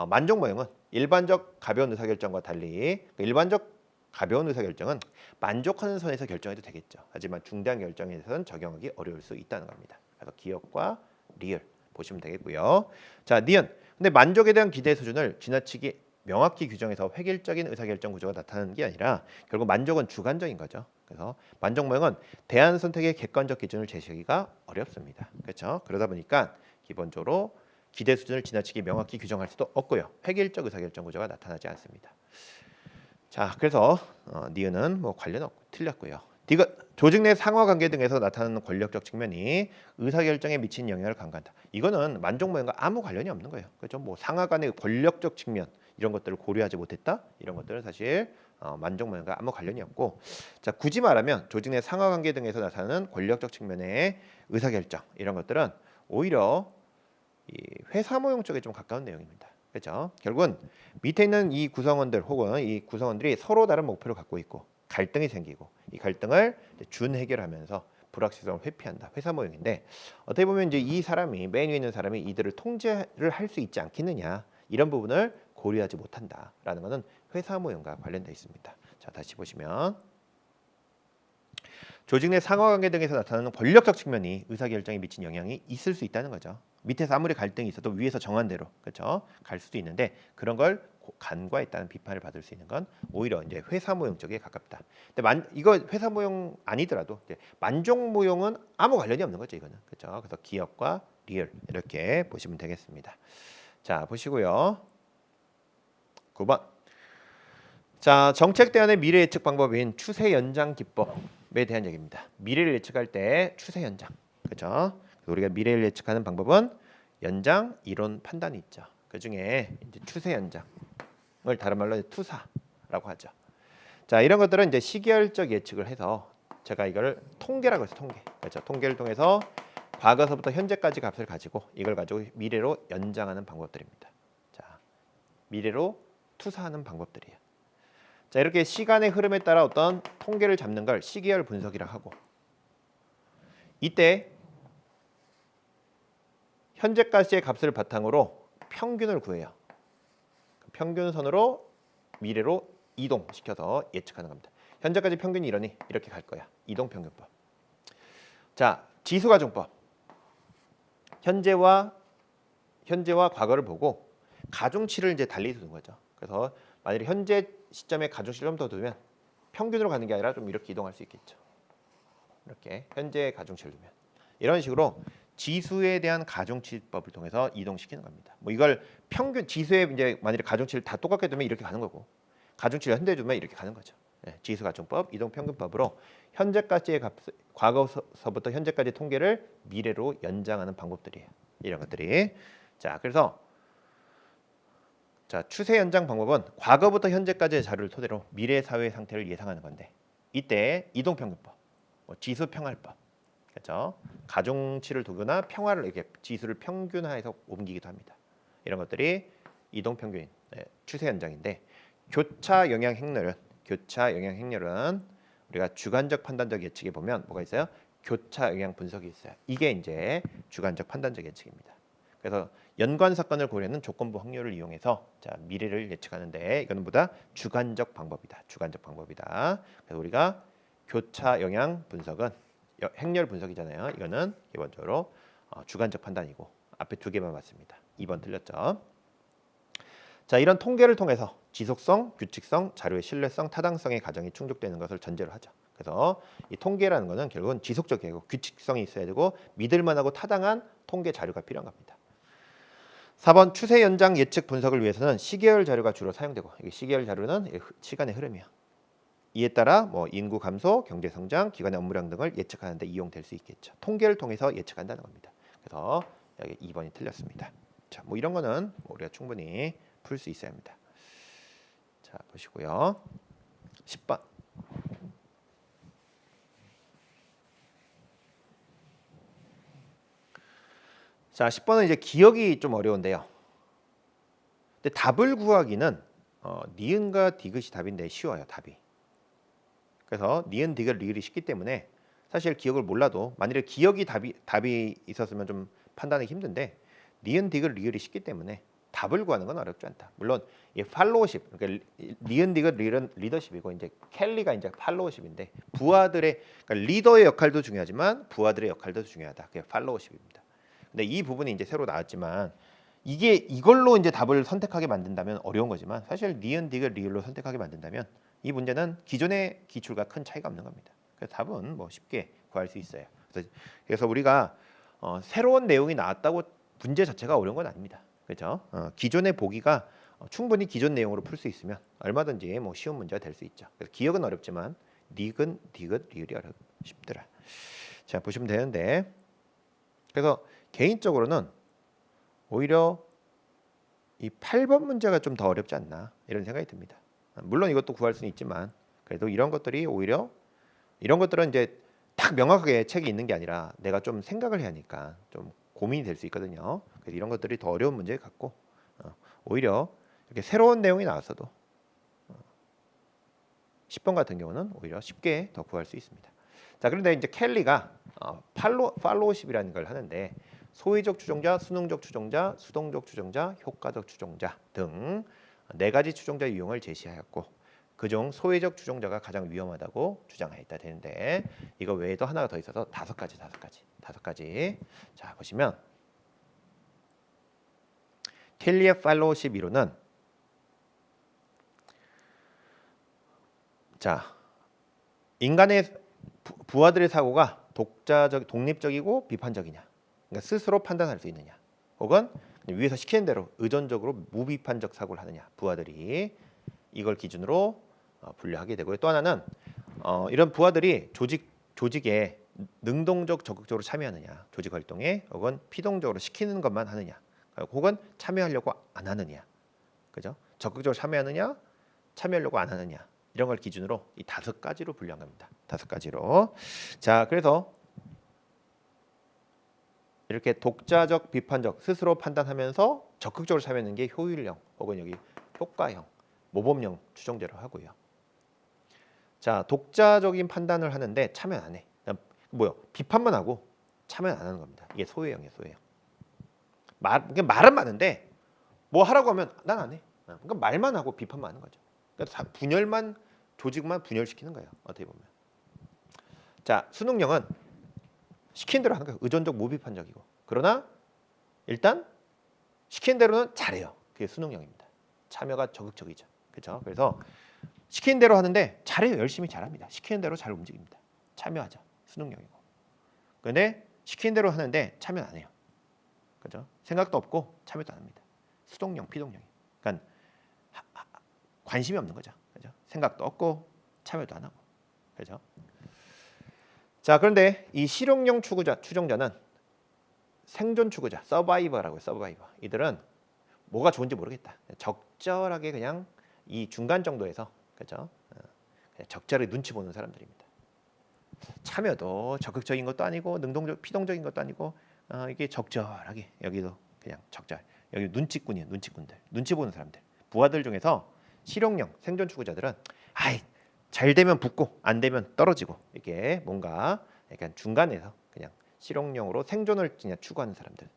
만족 모형은 일반적 가벼운 의사결정과 달리 일반적 가벼운 의사결정은 만족하는 선에서 결정해도 되겠죠. 하지만 중대한 결정에서는 적용하기 어려울 수 있다는 겁니다. 그래서 기억과 리을 보시면 되겠고요. 자, 니은. 근데 만족에 대한 기대 수준을 지나치게 명확히 규정해서 획일적인 의사결정 구조가 나타나는 게 아니라 결국 만족은 주관적인 거죠. 그래서 만족 모형은 대안 선택의 객관적 기준을 제시하기가 어렵습니다. 그렇죠? 그러다 보니까 기본적으로 기대 수준을 지나치게 명확히 규정할 수도 없고요. 획일적 의사결정 구조가 나타나지 않습니다. 자, 그래서 니은은 뭐 관련 없고 틀렸고요. 디귿. 조직 내 상하 관계 등에서 나타나는 권력적 측면이 의사결정에 미친 영향을 간과한다. 이거는 만족 모형과 아무 관련이 없는 거예요. 그렇죠? 뭐 상하 간의 권력적 측면 이런 것들을 고려하지 못했다. 이런 것들은 사실 만족 모형과 아무 관련이 없고, 자, 굳이 말하면 조직 내 상하 관계 등에서 나타나는 권력적 측면의 의사결정 이런 것들은 오히려 이 회사 모형 쪽에 좀 가까운 내용입니다. 그렇죠? 결국은 밑에 있는 이 구성원들 혹은 이 구성원들이 서로 다른 목표를 갖고 있고 갈등이 생기고 이 갈등을 준 해결하면서 불확실성을 회피한다. 회사 모형인데 어떻게 보면 이제 이 사람이 맨 위에 있는 사람이 이들을 통제를 할 수 있지 않겠느냐 이런 부분을 고려하지 못한다라는 것은 회사 모형과 관련되어 있습니다. 자, 다시 보시면 조직 내 상하관계 등에서 나타나는 권력적 측면이 의사결정에 미친 영향이 있을 수 있다는 거죠. 밑에서 아무리 갈등이 있어도 위에서 정한 대로 그렇죠? 갈 수도 있는데 그런 걸 간과했다는 비판을 받을 수 있는 건 오히려 이제 회사 모형 쪽에 가깝다. 근데 이거 회사 모형 아니더라도 이제 만족 모형은 아무 관련이 없는 거죠, 이거는. 그렇죠? 그래서 기업과 리얼 이렇게 보시면 되겠습니다. 자, 보시고요. 9번. 자, 정책 대안의 미래 예측 방법인 추세 연장 기법에 대한 얘기입니다. 미래를 예측할 때 추세 연장. 그렇죠? 우리가 미래를 예측하는 방법은 연장, 이론, 판단이 있죠. 그 중에 이제 추세 연장을 다른 말로 투사라고 하죠. 자, 이런 것들은 이제 시계열적 예측을 해서 제가 이걸 통계라고 해서 통계. 그렇죠? 통계를 통해서 과거서부터 현재까지 값을 가지고 이걸 가지고 미래로 연장하는 방법들입니다. 자, 미래로 투사하는 방법들이에요. 자, 이렇게 시간의 흐름에 따라 어떤 통계를 잡는 걸 시계열 분석이라 하고, 이때 현재까지의 값을 바탕으로 평균을 구해요. 평균선으로 미래로 이동시켜서 예측하는 겁니다. 현재까지 평균이 이러니 이렇게 갈 거야. 이동평균법. 자, 지수가중법. 현재와 과거를 보고 가중치를 이제 달리 두는 거죠. 그래서 만약에 현재 시점에 가중치를 좀 더 두면 평균으로 가는 게 아니라 좀 이렇게 이동할 수 있겠죠. 이렇게 현재 가중치를 두면 이런 식으로 지수에 대한 가중치법을 통해서 이동시키는 겁니다. 뭐 이걸 평균 지수에 이제 만약에 가중치를 다 똑같게 두면 이렇게 가는 거고 가중치를 현대에 두면 이렇게 가는 거죠. 네, 지수 가중법, 이동 평균법으로 현재까지의 값, 과거서부터 현재까지 통계를 미래로 연장하는 방법들이에요. 이런 것들이. 자, 그래서 자, 추세 연장 방법은 과거부터 현재까지의 자료를 토대로 미래 사회의 상태를 예상하는 건데 이때 이동 평균법, 뭐 지수 평할법, 그렇죠? 가중치를 두거나 평화를 이렇게 지수를 평균화해서 옮기기도 합니다. 이런 것들이 이동 평균, 추세 연장인데 교차 영향 행렬은 우리가 주관적 판단적 예측에 보면 뭐가 있어요? 교차 영향 분석이 있어요. 이게 이제 주관적 판단적 예측입니다. 그래서 연관 사건을 고려하는 조건부 확률을 이용해서 자, 미래를 예측하는데 이거는 보다 주관적 방법이다. 주관적 방법이다. 그래서 우리가 교차 영향 분석은 행렬 분석이잖아요. 이거는 기본적으로 주관적 판단이고 앞에 두 개만 맞습니다. 2번 틀렸죠. 자, 이런 통계를 통해서 지속성, 규칙성, 자료의 신뢰성, 타당성의 가정이 충족되는 것을 전제로 하죠. 그래서 이 통계라는 것은 결국은 지속적이고 규칙성이 있어야 되고 믿을만하고 타당한 통계 자료가 필요한 겁니다. 4번 추세 연장 예측 분석을 위해서는 시계열 자료가 주로 사용되고 이게 시계열 자료는 시간의 흐름이야. 이에 따라 뭐 인구 감소, 경제 성장, 기관의 업무량 등을 예측하는 데 이용될 수 있겠죠. 통계를 통해서 예측한다는 겁니다. 그래서 여기 2번이 틀렸습니다. 자, 뭐 이런 거는 우리가 충분히 풀 수 있어야 합니다. 자, 보시고요. 10번. 자, 10번은 이제 기억이 좀 어려운데요. 근데 답을 구하기는 니은과 디귿이 답인데 쉬워요, 답이. 그래서 니은, 디귿, 리을이 쉽기 때문에 사실 기억을 몰라도 만일에 기억이 답이 있었으면 좀 판단하기 힘든데 니은, 디귿, 리을이 쉽기 때문에 답을 구하는 건 어렵지 않다. 물론 이 팔로우십, 그러니까 니은, 디귿, 리을은 리더십이고 이제 켈리가 이제 팔로우십인데 부하들의 그러니까 리더의 역할도 중요하지만 부하들의 역할도 중요하다. 그게 팔로우십입니다. 근데 이 부분이 이제 새로 나왔지만 이게 이걸로 이제 답을 선택하게 만든다면 어려운 거지만 사실 니은, 디귿, 리을로 선택하게 만든다면 이 문제는 기존의 기출과 큰 차이가 없는 겁니다. 그래서 답은 뭐 쉽게 구할 수 있어요. 그래서 우리가 새로운 내용이 나왔다고 문제 자체가 어려운 건 아닙니다. 그렇죠? 기존의 보기가 충분히 기존 내용으로 풀 수 있으면 얼마든지 뭐 쉬운 문제가 될 수 있죠. 그래서 기억은 어렵지만 니은, 디귿, 리을이 쉽더라. 자 보시면 되는데 그래서 개인적으로는 오히려 이 8번 문제가 좀 더 어렵지 않나 이런 생각이 듭니다. 물론 이것도 구할 수는 있지만 그래도 이런 것들이 오히려 이런 것들은 이제 딱 명확하게 책이 있는 게 아니라 내가 좀 생각을 해야 하니까 좀 고민이 될 수 있거든요. 그래서 이런 것들이 더 어려운 문제 같고 오히려 이렇게 새로운 내용이 나왔어도 10번 같은 경우는 오히려 쉽게 더 구할 수 있습니다. 자 그런데 이제 켈리가 팔로우십이라는 걸 하는데 소위적 추종자, 수능적 추종자, 수동적 추종자, 효과적 추종자 등 4가지 추종자 유형을 제시하였고 그중 소위적 추종자가 가장 위험하다고 주장하였다 되는데 이거 외에도 하나가 더 있어서 5가지. 자 보시면 켈리의 팔로우십 이론은 자 인간의 부하들의 사고가 독립적이고 비판적이냐 그러니까 스스로 판단할 수 있느냐 혹은 위에서 시키는 대로 의존적으로 무비판적 사고를 하느냐 부하들이 이걸 기준으로 분류하게 되고요. 또 하나는 이런 부하들이 조직에 능동적 적극적으로 참여하느냐 조직 활동에 혹은 피동적으로 시키는 것만 하느냐 혹은 참여하려고 안 하느냐 그죠? 적극적으로 참여하려고 안 하느냐 이런 걸 기준으로 이 5가지로 분류한 겁니다. 5가지로. 자, 그래서 이렇게 독자적, 비판적, 스스로 판단하면서 적극적으로 참여하는 게 효율형 혹은 여기 효과형, 모범형 추정제로 하고요. 자, 독자적인 판단을 하는데 참여 안 해. 비판만 하고 참여 안 하는 겁니다. 이게 소외형이에요, 소외형. 말은 많은데 뭐 하라고 하면 난 안 해. 그러니까 말만 하고 비판만 하는 거죠. 그러니까 조직만 분열시키는 거예요. 어떻게 보면. 자, 수능형은 시킨 대로 하는 거예요. 의존적 무비판적이고. 그러나 일단 시킨 대로는 잘해요. 그게 수능형입니다. 참여가 적극적이죠. 그렇죠? 그래서 시킨 대로 하는데 잘해요. 열심히 잘합니다. 시키는 대로 잘 움직입니다. 참여하죠. 수능형이고. 근데 시킨 대로 하는데 참여 안 해요. 그죠? 생각도 없고 참여도 안 합니다. 수동형, 피동형이. 그러니까 관심이 없는 거죠. 그죠? 생각도 없고 참여도 안 하고. 그죠? 자, 그런데 이 실용형 추종자는 생존 추구자, 서바이버라고요. 서바이버. 이들은 뭐가 좋은지 모르겠다. 적절하게 그냥 이 중간 정도에서 그죠? 그냥 적절하게 눈치 보는 사람들입니다. 참여도 적극적인 것도 아니고 능동적, 피동적인 것도 아니고 이게 적절하게 여기도 그냥 적절. 여기 눈치꾼이에요. 눈치꾼들. 눈치 보는 사람들. 부하들 중에서 실용형 생존 추구자들은 잘 되면 붙고 안 되면 떨어지고 이게 뭔가 약간 중간에서 그냥 실용형으로 생존을 그냥 추구하는 사람들.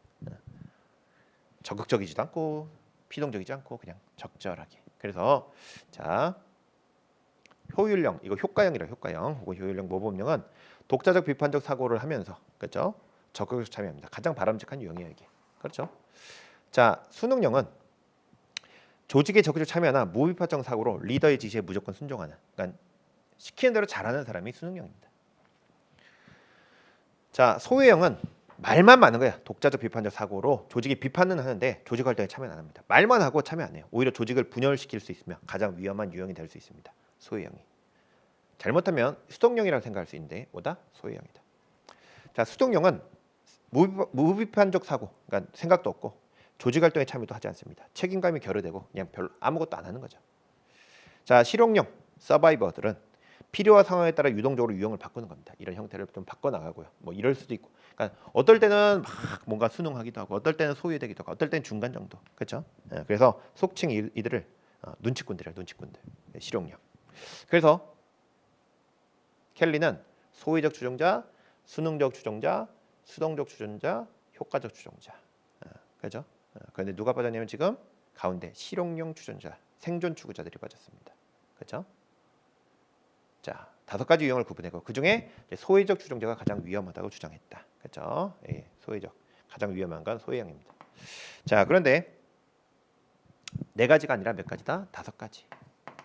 적극적이지도 않고 피동적이지 않고 그냥 적절하게. 그래서 자 효율형 이거 효과형이라 효과형 혹은 효율형 모범형은 독자적 비판적 사고를 하면서 그렇죠? 적극적 참여합니다. 가장 바람직한 유형이에요 이게. 그렇죠? 자 수능형은 조직에 적극적 참여하나 무비판적 사고로 리더의 지시에 무조건 순종하는. 그러니까 시키는 대로 잘하는 사람이 수능형입니다. 자 소외형은 말만 많은 거야. 독자적 비판적 사고로 조직이 비판은 하는데 조직 활동에 참여 안 합니다. 말만 하고 참여 안 해요. 오히려 조직을 분열시킬 수 있으며 가장 위험한 유형이 될 수 있습니다. 소외형이. 잘못하면 수동형이라고 생각할 수 있는데 뭐다? 소외형이다. 자 수동형은 무비판적 사고, 그러니까 생각도 없고 조직 활동에 참여도 하지 않습니다. 책임감이 결여되고 그냥 별로 아무것도 안 하는 거죠. 자 실용형 서바이버들은 필요와 상황에 따라 유동적으로 유형을 바꾸는 겁니다. 이런 형태를 좀 바꿔 나가고요. 뭐 이럴 수도 있고, 그러니까 어떨 때는 막 뭔가 수능하기도 하고, 어떨 때는 소외되기도 하고, 어떨 때는 중간 정도, 그렇죠? 그래서 속칭 이들을 눈치꾼들이에요, 눈치꾼들. 실용형. 그래서 켈리는 소위적 추종자, 수능적 추종자, 수동적 추종자, 효과적 추종자. 그죠? 그런데 누가 빠졌냐면 지금 가운데 실용용 추종자, 생존 추구자들이 빠졌습니다. 그죠? 자, 5가지 유형을 구분했고 그 중에 소위적 추종자가 가장 위험하다고 주장했다. 그죠? 예, 소위적 가장 위험한 건 소위형입니다. 자, 그런데 4가지가 아니라 몇 가지다? 5가지.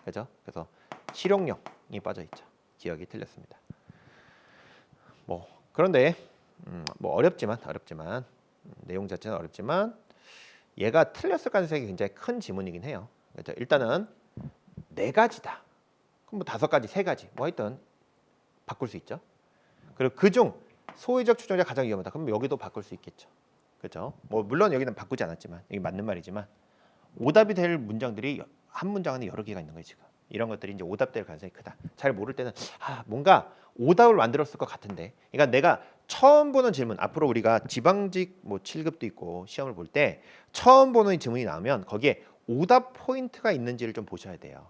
그죠? 그래서 실용용이 빠져 있죠. 기억이 틀렸습니다. 뭐 그런데 뭐 어렵지만 내용 자체는 어렵지만 얘가 틀렸을 가능성이 굉장히 큰 지문이긴 해요. 그렇죠? 일단은 4가지다. 그럼 뭐 5가지, 3가지 뭐 하여튼 바꿀 수 있죠. 그리고 그중 소위적 추종자 가장 위험하다. 그럼 여기도 바꿀 수 있겠죠. 그렇죠? 뭐 물론 여기는 바꾸지 않았지만 이게 맞는 말이지만 오답이 될 문장들이 한 문장 안에 여러 개가 있는 거예요 지금. 이런 것들이 이제 오답될 가능성이 크다. 잘 모를 때는 뭔가 오답을 만들었을 것 같은데. 그러니까 내가 처음 보는 질문, 앞으로 우리가 지방직 뭐 7급도 있고 시험을 볼 때 처음 보는 질문이 나오면 거기에 오답 포인트가 있는지를 좀 보셔야 돼요.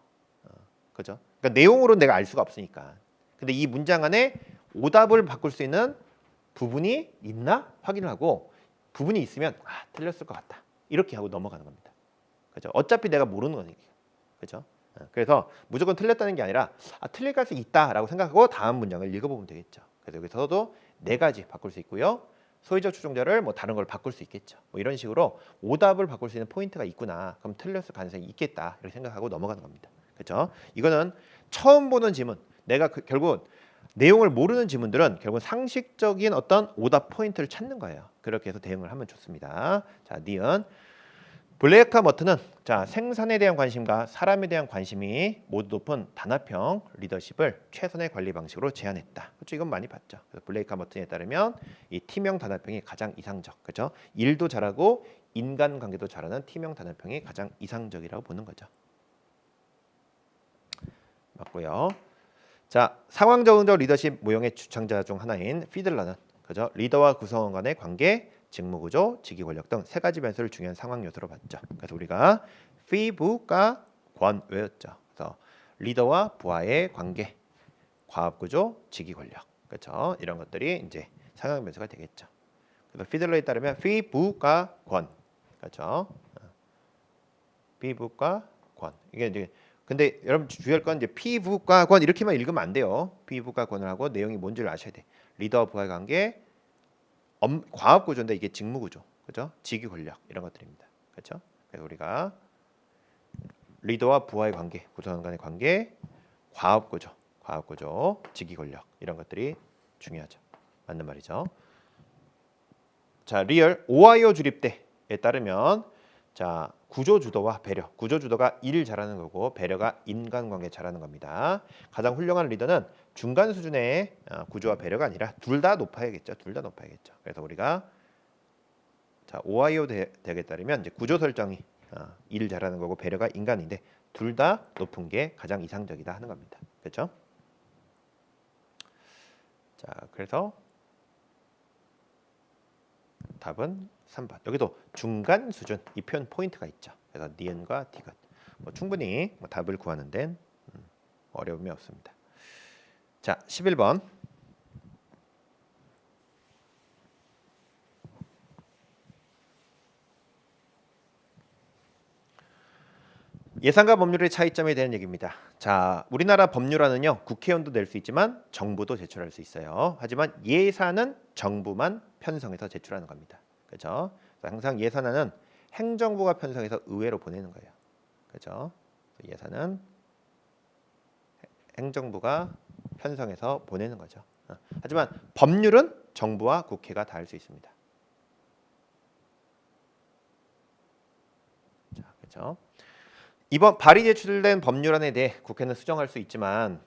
그죠? 그러니까 내용으로 내가 알 수가 없으니까. 근데 이 문장 안에 오답을 바꿀 수 있는 부분이 있나 확인을 하고 부분이 있으면 틀렸을 것 같다. 이렇게 하고 넘어가는 겁니다. 그죠? 어차피 내가 모르는 거니까. 그죠? 그래서 무조건 틀렸다는 게 아니라 틀릴 가능성이 있다라고 생각하고 다음 문장을 읽어보면 되겠죠. 그래서 여기서도 4가지 바꿀 수 있고요. 소위적 추종자를 뭐 다른 걸 바꿀 수 있겠죠. 뭐 이런 식으로 오답을 바꿀 수 있는 포인트가 있구나. 그럼 틀렸을 가능성이 있겠다. 이렇게 생각하고 넘어가는 겁니다. 그렇죠? 이거는 처음 보는 지문. 내가 결국 내용을 모르는 지문들은 결국 상식적인 어떤 오답 포인트를 찾는 거예요. 그렇게 해서 대응을 하면 좋습니다. 자, 니은 블레이크하머트는 자 생산에 대한 관심과 사람에 대한 관심이 모두 높은 단합형 리더십을 최선의 관리 방식으로 제안했다. 그렇죠? 이건 많이 봤죠. 그래서 블레이크하머튼에 따르면 이 팀형 단합형이 가장 이상적. 그렇죠? 일도 잘하고 인간관계도 잘하는 팀형 단합형이 가장 이상적이라고 보는 거죠. 맞고요. 자 상황 적응적 리더십 모형의 주창자 중 하나인 피들러는 그죠? 리더와 구성원 간의 관계, 직무구조, 직위권력 등 3가지 변수를 중요한 상황 요소로 봤죠. 그래서 우리가 피부가 권 외웠죠. 그래서 리더와 부하의 관계, 과업구조, 직위권력, 그렇죠? 이런 것들이 이제 상황 변수가 되겠죠. 그래서 피들러에 따르면 피부가 권, 그렇죠? 피부가 권 이게 이제 근데 여러분 주의할 건 이제 피부과 권 이렇게만 읽으면 안 돼요. 피부과 권을 하고 내용이 뭔지를 아셔야 돼. 리더와 부하의 관계, 과업 구조인데 이게 직무 구조, 그죠? 직위 권력 이런 것들입니다. 그렇죠? 그래서 우리가 리더와 부하의 관계, 구성원 간의 관계, 과업 구조, 직위 권력 이런 것들이 중요하죠. 맞는 말이죠. 자, 리얼 오하이오 주립대에 따르면 자 구조주도와 배려, 구조주도가 일 잘하는 거고 배려가 인간관계 잘하는 겁니다. 가장 훌륭한 리더는 중간 수준의 구조와 배려가 아니라 둘 다 높아야겠죠. 둘 다 높아야겠죠. 그래서 우리가 자 오하이오 대학에 따르면 이제 구조 설정이 일 잘하는 거고 배려가 인간인데 둘 다 높은 게 가장 이상적이다 하는 겁니다. 그렇죠? 자 그래서 답은 3번. 여기도 중간 수준 이 표현 포인트가 있죠. 그래서 니은과 디귿 뭐 충분히 답을 구하는 데는 어려움이 없습니다. 자 11번 예산과 법률의 차이점에 대한 얘기입니다. 자 우리나라 법률안은요 국회의원도 낼 수 있지만 정부도 제출할 수 있어요. 하지만 예산은 정부만 편성해서 제출하는 겁니다. 그렇죠? 항상 예산안은 행정부가 편성해서 의회로 보내는 거예요. 그렇죠? 예산은 행정부가 편성해서 보내는 거죠. 하지만 법률은 정부와 국회가 다 할 수 있습니다. 자, 그렇죠? 이번 발의 제출된 법률안에 대해 국회는 수정할 수 있지만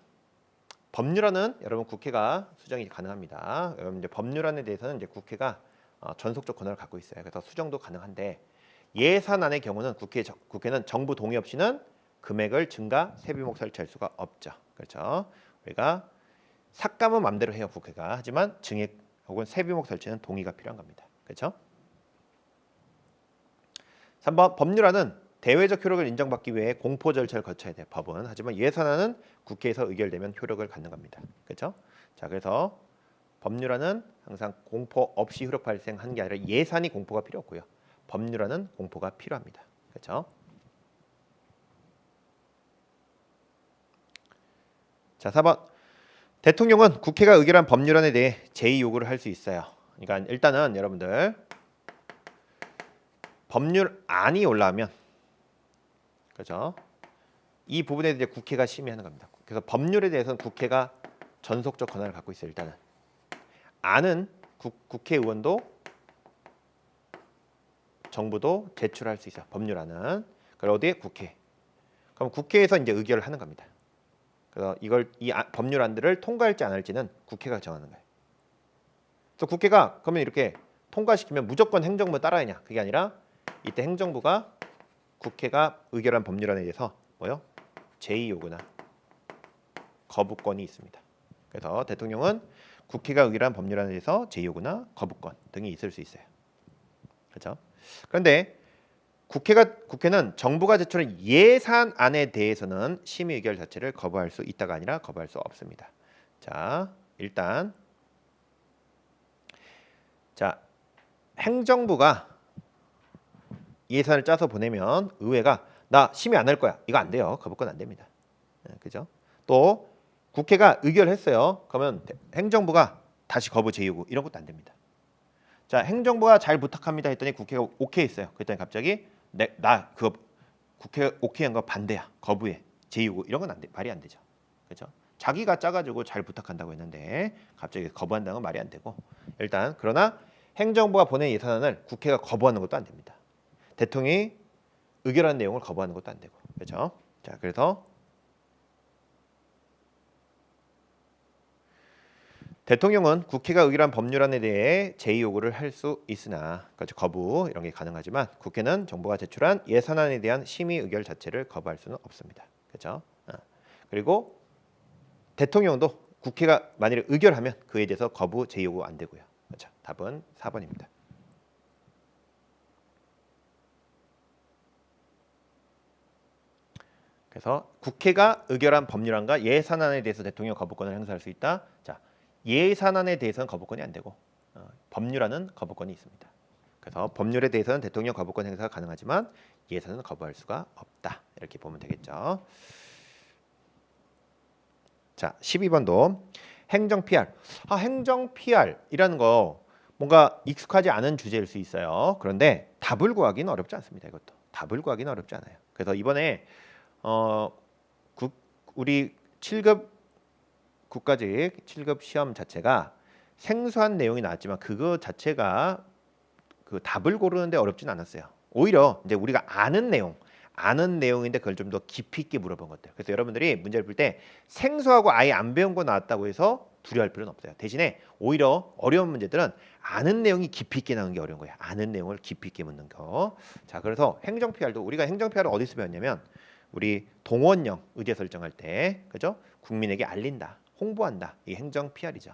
법률안은 여러분 국회가 수정이 가능합니다. 여러분 이제 법률안에 대해서는 이제 국회가 전속적 권한을 갖고 있어요. 그래서 수정도 가능한데 예산안의 경우는 국회는 정부 동의 없이는 금액을 증가, 세비목 설치할 수가 없죠. 그렇죠? 우리가 삭감은 마음대로 해요 국회가. 하지만 증액 혹은 세비목 설치는 동의가 필요한 겁니다. 그렇죠? 3번 법률안은 대외적 효력을 인정받기 위해 공포 절차를 거쳐야 돼요. 법은. 하지만 예산안은 국회에서 의결되면 효력을 갖는 겁니다. 그렇죠? 자, 그래서 법률안은 항상 공포 없이 효력 발생한 게 아니라 예산이 공포가 필요 없고요. 법률안은 공포가 필요합니다. 그렇죠? 자, 4번. 대통령은 국회가 의결한 법률안에 대해 제의 요구를 할 수 있어요. 그러니까 일단은 여러분들 법률안이 올라오면 그렇죠? 이 부분에 대해 국회가 심의하는 겁니다. 그래서 법률에 대해서는 국회가 전속적 권한을 갖고 있어요. 일단은 안은 국회의원도 정부도 제출할 수 있어요. 법률안은. 그럼 어디에? 국회. 그럼 국회에서 이제 의결을 하는 겁니다. 그래서 이 법률안들을 통과할지 안 할지는 국회가 정하는 거예요. 그래서 국회가 그러면 이렇게 통과시키면 무조건 행정부 따라야냐? 그게 아니라 이때 행정부가 국회가 의결한 법률안에 대해서 뭐요? 제의 요구나 거부권이 있습니다. 그래서 대통령은 국회가 의결한 법률안에 대해서 제의 요구나 거부권 등이 있을 수 있어요. 그렇죠? 그런데 국회는 정부가 제출한 예산안에 대해서는 심의 의결 자체를 거부할 수 있다가 아니라 거부할 수 없습니다. 자, 일단 자, 행정부가 예산을 짜서 보내면 의회가 나 심의 안 할 거야. 이거 안 돼요. 거부권 안 됩니다. 그죠? 또 국회가 의결했어요. 그러면 행정부가 다시 거부 제의 요구 이런 것도 안 됩니다. 자, 행정부가 잘 부탁합니다 했더니 국회가 오케이 했어요. 그랬더니 갑자기 나 그거 국회 오케이한 거 반대야. 거부해. 제의 요구 이런 건 안 돼. 말이 안 되죠. 그렇죠? 자기가 짜가지고 잘 부탁한다고 했는데 갑자기 거부한다는 건 말이 안 되고 일단 그러나 행정부가 보낸 예산안을 국회가 거부하는 것도 안 됩니다. 대통령이 의결한 내용을 거부하는 것도 안 되고 그렇죠? 자, 그래서 대통령은 국회가 의결한 법률안에 대해 제의 요구를 할 수 있으나 그렇죠? 거부 이런 게 가능하지만 국회는 정부가 제출한 예산안에 대한 심의 의결 자체를 거부할 수는 없습니다. 그렇죠? 그리고 대통령도 국회가 만일에 의결하면 그에 대해서 거부 제의 요구 안 되고요. 그렇죠? 답은 4번입니다. 그래서 국회가 의결한 법률안과 예산안에 대해서 대통령 거부권을 행사할 수 있다. 자, 예산안에 대해서는 거부권이 안 되고 법률안은 거부권이 있습니다. 그래서 법률에 대해서는 대통령 거부권 행사가 가능하지만 예산은 거부할 수가 없다. 이렇게 보면 되겠죠. 자, 12번도 행정 PR. 행정 PR이라는 거 뭔가 익숙하지 않은 주제일 수 있어요. 그런데 답을 구하기는 어렵지 않습니다. 이것도 답을 구하기는 어렵지 않아요. 그래서 이번에 우리 7급 국가직 7급 시험 자체가 생소한 내용이 나왔지만 그거 자체가 그 답을 고르는데 어렵진 않았어요. 오히려 이제 우리가 아는 내용인데 그걸 좀 더 깊이 있게 물어본 것들. 그래서 여러분들이 문제를 풀 때 생소하고 아예 안 배운 거 나왔다고 해서 두려워할 필요는 없어요. 대신에 오히려 어려운 문제들은 아는 내용이 깊이 있게 나오는 게 어려운 거예요. 아는 내용을 깊이 있게 묻는 거. 자, 그래서 행정 PR도 우리가 행정 PR을 어디서 배웠냐면 우리 동원령 의제 설정할 때, 그죠? 국민에게 알린다, 홍보한다. 이 행정 PR이죠.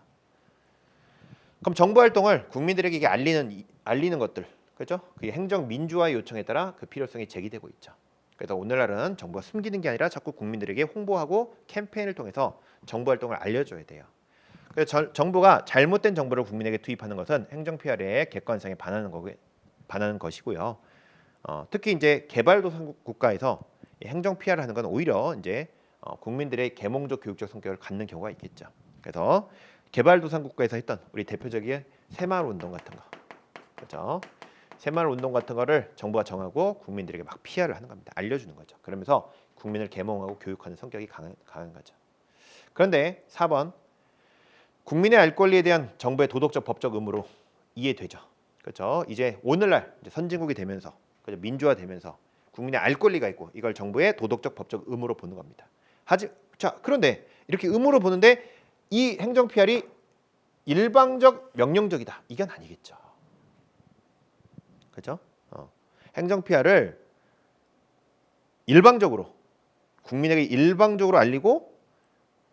그럼 정부 활동을 국민들에게 이게 알리는 것들, 그죠? 그 행정 민주화 요청에 따라 그 필요성이 제기되고 있죠. 그래서 오늘날은 정부가 숨기는 게 아니라 자꾸 국민들에게 홍보하고 캠페인을 통해서 정부 활동을 알려줘야 돼요. 그래서 정부가 잘못된 정보를 국민에게 투입하는 것은 행정 PR의 객관성에 반하는 것이고요. 특히 이제 개발도상 국가에서 행정 PR을 하는 건 오히려 이제 국민들의 계몽적 교육적 성격을 갖는 경우가 있겠죠. 그래서 개발도상 국가에서 했던 우리 대표적인 새마을 운동 같은 거, 그렇죠? 새마을 운동 같은 거를 정부가 정하고 국민들에게 막 PR을 하는 겁니다. 알려주는 거죠. 그러면서 국민을 계몽하고 교육하는 성격이 강한 거죠. 그런데 4번 국민의 알 권리에 대한 정부의 도덕적 법적 의무로 이해되죠. 그렇죠? 이제 오늘날 이제 선진국이 되면서 그렇죠? 민주화되면서 국민의 알 권리가 있고 이걸 정부의 도덕적 법적 의무로 보는 겁니다. 자, 그런데 이렇게 의무로 보는데 이 행정 PR이 일방적 명령적이다. 이건 아니겠죠. 그렇죠? 행정 PR을 일방적으로 국민에게 일방적으로 알리고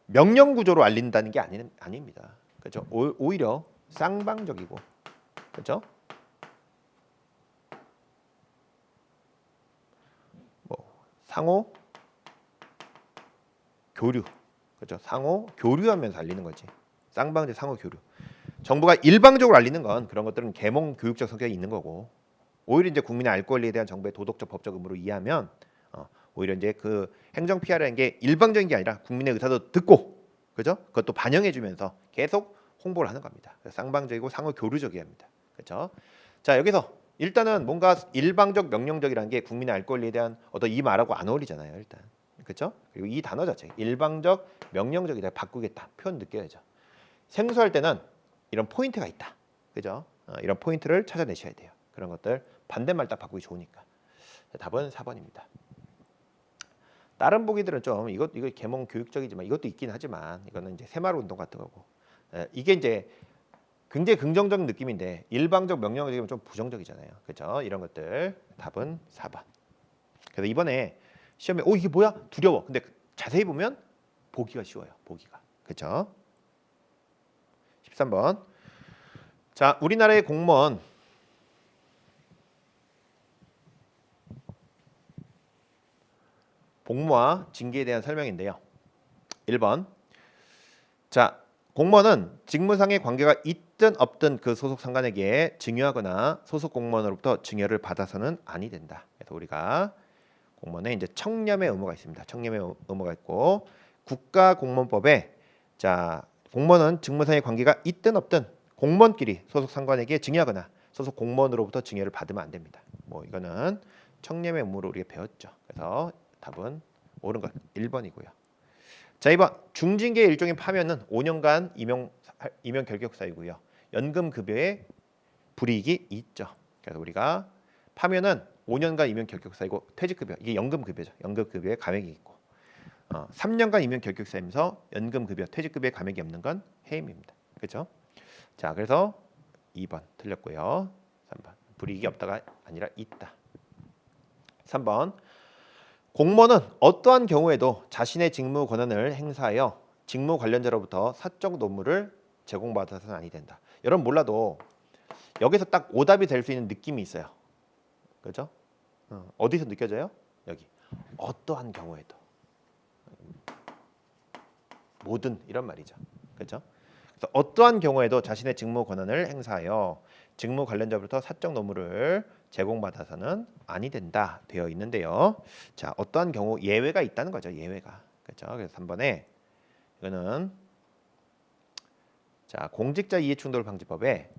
명령 구조로 알린다는 게 아닙니다. 그렇죠? 오히려 쌍방적이고, 그렇죠? 상호 교류. 그렇죠? 상호 교류하면서 알리는 거지. 쌍방제 상호 교류. 정부가 일방적으로 알리는 건 그런 것들은 계몽 교육적 성격이 있는 거고, 오히려 이제 국민의 알 권리에 대한 정부의 도덕적 법적 의무로 이해하면 오히려 이제 그 행정 피하라는 게 일방적인 게 아니라 국민의 의사도 듣고, 그죠? 그것도 반영해 주면서 계속 홍보를 하는 겁니다. 그래서 쌍방적이고 상호 교류적이어야 합니다. 그렇죠? 자, 여기서 일단은 뭔가 일방적 명령적이라는 게 국민의 알 권리에 대한 어떤 이 말하고 안 어울리잖아요, 일단. 그렇죠? 그리고 이 단어 자체 일방적 명령적이다 바꾸겠다 표현 느껴야죠. 생수할 때는 이런 포인트가 있다. 그죠? 이런 포인트를 찾아내셔야 돼요. 그런 것들 반대말 딱 바꾸기 좋으니까. 자, 답은 4번입니다. 다른 보기들은 좀 이거 계몽 교육적이지만 이것도 있긴 하지만 이거는 이제 새마을 운동 같은 거고, 이게 이제 굉장히 긍정적인 느낌인데 일방적 명령적이면 좀 부정적이잖아요. 그렇죠? 이런 것들 답은 4번. 그래서 이번에 시험에 이게 뭐야? 두려워. 근데 자세히 보면 보기가 쉬워요. 보기가. 그렇죠? 13번. 자, 우리나라의 공무원 복무와 징계에 대한 설명인데요. 1번. 자, 공무원은 직무상의 관계가 있든 없든 그 소속 상관에게 증여하거나 소속 공무원으로부터 증여를 받아서는 아니 된다. 그래서 우리가 공무원에 이제 청렴의 의무가 있습니다. 청렴의 의무가 있고, 국가공무원법에 자, 공무원은 직무상의 관계가 있든 없든 공무원끼리 소속 상관에게 증여하거나 소속 공무원으로부터 증여를 받으면 안 됩니다. 뭐 이거는 청렴의 의무로 우리가 배웠죠. 그래서 답은 옳은 것 1번이고요. 자, 2번. 중징계의 일종인 파면은 5년간 임용 결격 사유고요. 연금 급여에 불이익이 있죠. 그래서 우리가 파면은 5년간 임용 결격 사유고, 퇴직급여 이게 연금 급여죠. 연금 급여에 감액이 있고, 3년간 임용 결격 사유면서 연금 급여, 퇴직급여에 감액이 없는 건 해임입니다. 그렇죠? 자, 그래서 2번 틀렸고요. 3번. 불이익이 없다가 아니라 있다. 3번. 공무원은 어떠한 경우에도 자신의 직무 권한을 행사하여 직무 관련자로부터 사적 노무를 제공받아서는 아니 된다. 여러분 몰라도 여기서 딱 오답이 될 수 있는 느낌이 있어요. 그렇죠? 어디서 느껴져요? 여기. 어떠한 경우에도. 모든 이런 말이죠. 그렇죠? 그래서 어떠한 경우에도 자신의 직무 권한을 행사하여 직무 관련자로부터 사적 노무를 제공받아서는 아니 된다 되어 있는데요. 자, 어떠한 경우 예외가 있다는 거죠. 예외가. 그렇죠? 그래서 3번에 이거는 자, 공직자 이해충돌 방지법에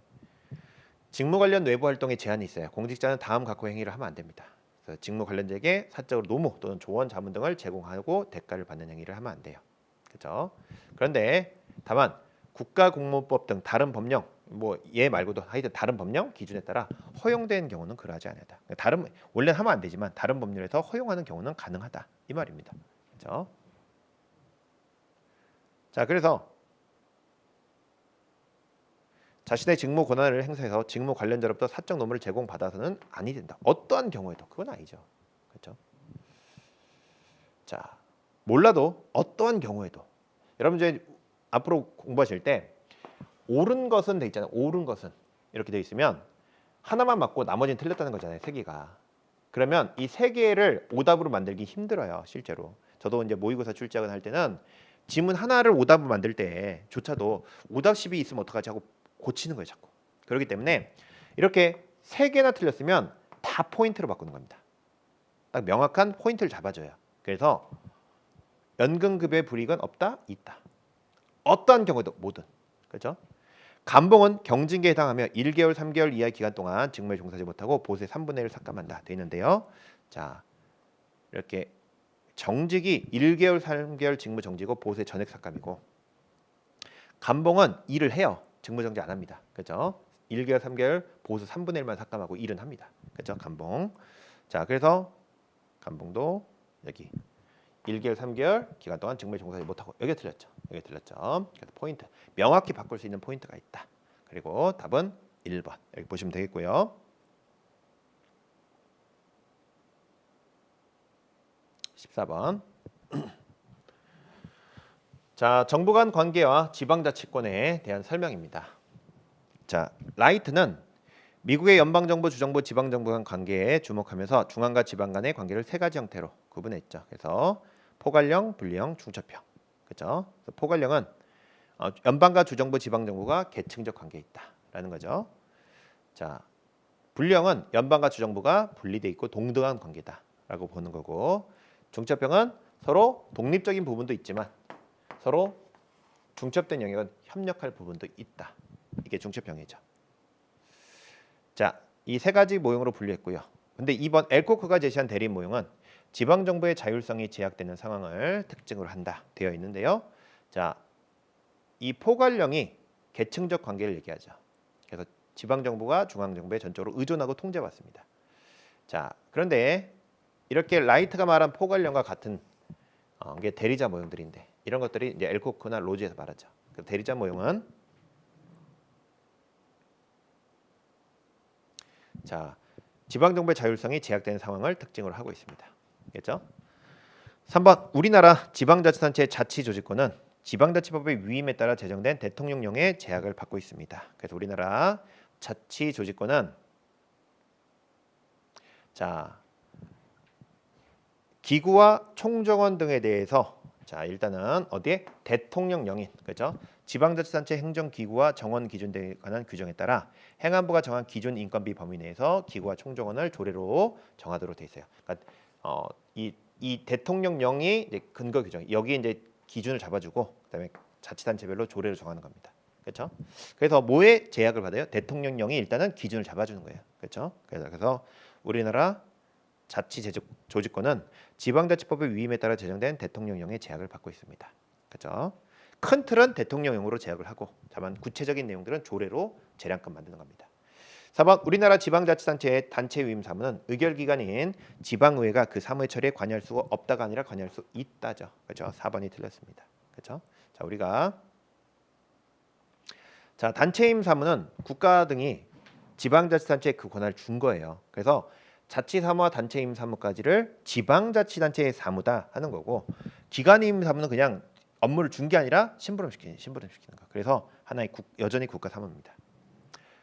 직무 관련 외부 활동에 제한이 있어요. 공직자는 다음 각호 행위를 하면 안 됩니다. 그래서 직무 관련자에게 사적으로 노무 또는 조언 자문 등을 제공하고 대가를 받는 행위를 하면 안 돼요. 그렇죠? 그런데 다만 국가공무원법 등 다른 법령, 뭐 얘 말고도 하여튼 다른 법령 기준에 따라 허용된 경우는 그러하지 않다. 다른 원래 하면 안 되지만 다른 법률에서 허용하는 경우는 가능하다 이 말입니다. 그렇죠? 자, 그래서 자신의 직무 권한을 행사해서 직무 관련자로부터 사적 노무를 제공받아서는 아니 된다. 어떠한 경우에도 그건 아니죠. 그렇죠? 자, 몰라도 어떠한 경우에도 여러분 이제 앞으로 공부하실 때 옳은 것은 돼 있잖아요. 옳은 것은 이렇게 돼 있으면 하나만 맞고 나머지는 틀렸다는 거잖아요. 세 개가. 그러면 이 세 개를 오답으로 만들기 힘들어요. 실제로. 저도 이제 모의고사 출제학을 할 때는 지문 하나를 오답으로 만들 때조차도 오답10이 있으면 어떡하지 하고 고치는 거예요. 자꾸. 그렇기 때문에 이렇게 세 개나 틀렸으면 다 포인트로 바꾸는 겁니다. 딱 명확한 포인트를 잡아줘요. 그래서 연금급여의 불이익은 없다? 있다. 어떠한 경우에도 모든. 그렇죠? 감봉은 경징계에 해당하며 1개월, 3개월 이하의 기간 동안 직무에 종사하지 못하고 보수의 3분의 1을 삭감한다 되어 있는데요. 자, 이렇게 정직이 1개월, 3개월 직무 정지고 보수의 전액 삭감이고, 감봉은 일을 해요. 직무 정지 안 합니다. 그렇죠? 1개월, 3개월 보수 3분의 1만 삭감하고 일은 합니다. 그렇죠? 감봉. 자, 그래서 감봉도 여기 1개월, 3개월 기간 동안 직무에 종사하지 못하고 여기 틀렸죠. 여기 틀렸죠. 그래서 포인트 명확히 바꿀 수 있는 포인트가 있다. 그리고 답은 1번 여기 보시면 되겠고요. 14번. 자, 정부 간 관계와 지방자치권에 대한 설명입니다. 자, 라이트는 미국의 연방정부, 주정부, 지방정부 간 관계에 주목하면서 중앙과 지방 간의 관계를 세 가지 형태로 구분했죠. 그래서 포괄령, 분리형, 중첩형. 그렇죠? 포괄령은 연방과 주정부, 지방정부가 계층적 관계에 있다라는 거죠. 자, 분리형은 연방과 주정부가 분리돼 있고 동등한 관계다라고 보는 거고, 중첩형은 서로 독립적인 부분도 있지만 서로 중첩된 영역은 협력할 부분도 있다. 이게 중첩형이죠. 자, 이 세 가지 모형으로 분류했고요. 근데 이번 엘코크가 제시한 대립 모형은 지방 정부의 자율성이 제약되는 상황을 특징으로 한다 되어 있는데요. 자, 이 포괄령이 계층적 관계를 얘기하죠. 그래서 지방 정부가 중앙 정부에 전적으로 의존하고 통제받습니다. 자, 그런데 이렇게 라이트가 말한 포괄령과 같은 게 대리자 모형들인데, 이런 것들이 이제 엘코크나 로즈에서 말하죠. 그 대리자 모형은 자, 지방 정부의 자율성이 제약되는 상황을 특징으로 하고 있습니다. 알겠죠? 3번 우리나라 지방자치단체의 자치조직권은 지방자치법의 위임에 따라 제정된 대통령령의 제약을 받고 있습니다. 그래서 우리나라 자치조직권은 자, 기구와 총정원 등에 대해서 자, 일단은 어디에 대통령령인, 그렇죠? 지방자치단체 행정기구와 정원 기준 등에 관한 규정에 따라 행안부가 정한 기준 인건비 범위 내에서 기구와 총정원을 조례로 정하도록 돼 있어요. 그러니까 이 대통령령이 이제 근거 규정, 여기 이제 기준을 잡아주고 그다음에 자치단체별로 조례로 정하는 겁니다. 그렇죠? 그래서 뭐에 제약을 받아요? 대통령령이 일단은 기준을 잡아주는 거예요. 그렇죠? 그래서 우리나라 자치조직권은 지방자치법의 위임에 따라 제정된 대통령령의 제약을 받고 있습니다. 그렇죠? 큰 틀은 대통령령으로 제약을 하고, 다만 구체적인 내용들은 조례로 재량권 만드는 겁니다. 4번 우리나라 지방자치단체의 단체 위임 사무는 의결기관인 지방의회가 그 사무의 처리에 관여할 수가 없다가 아니라 관여할 수 있다죠. 그렇죠? 4번이 틀렸습니다. 그렇죠? 자, 우리가 자, 단체임 사무는 국가 등이 지방자치단체에 그 권한을 준 거예요. 그래서 자치사무와 단체임 사무까지를 지방자치단체의 사무다 하는 거고, 기관임 사무는 그냥 업무를 준 게 아니라 심부름시키는 거. 그래서 하나의 여전히 국가 사무입니다.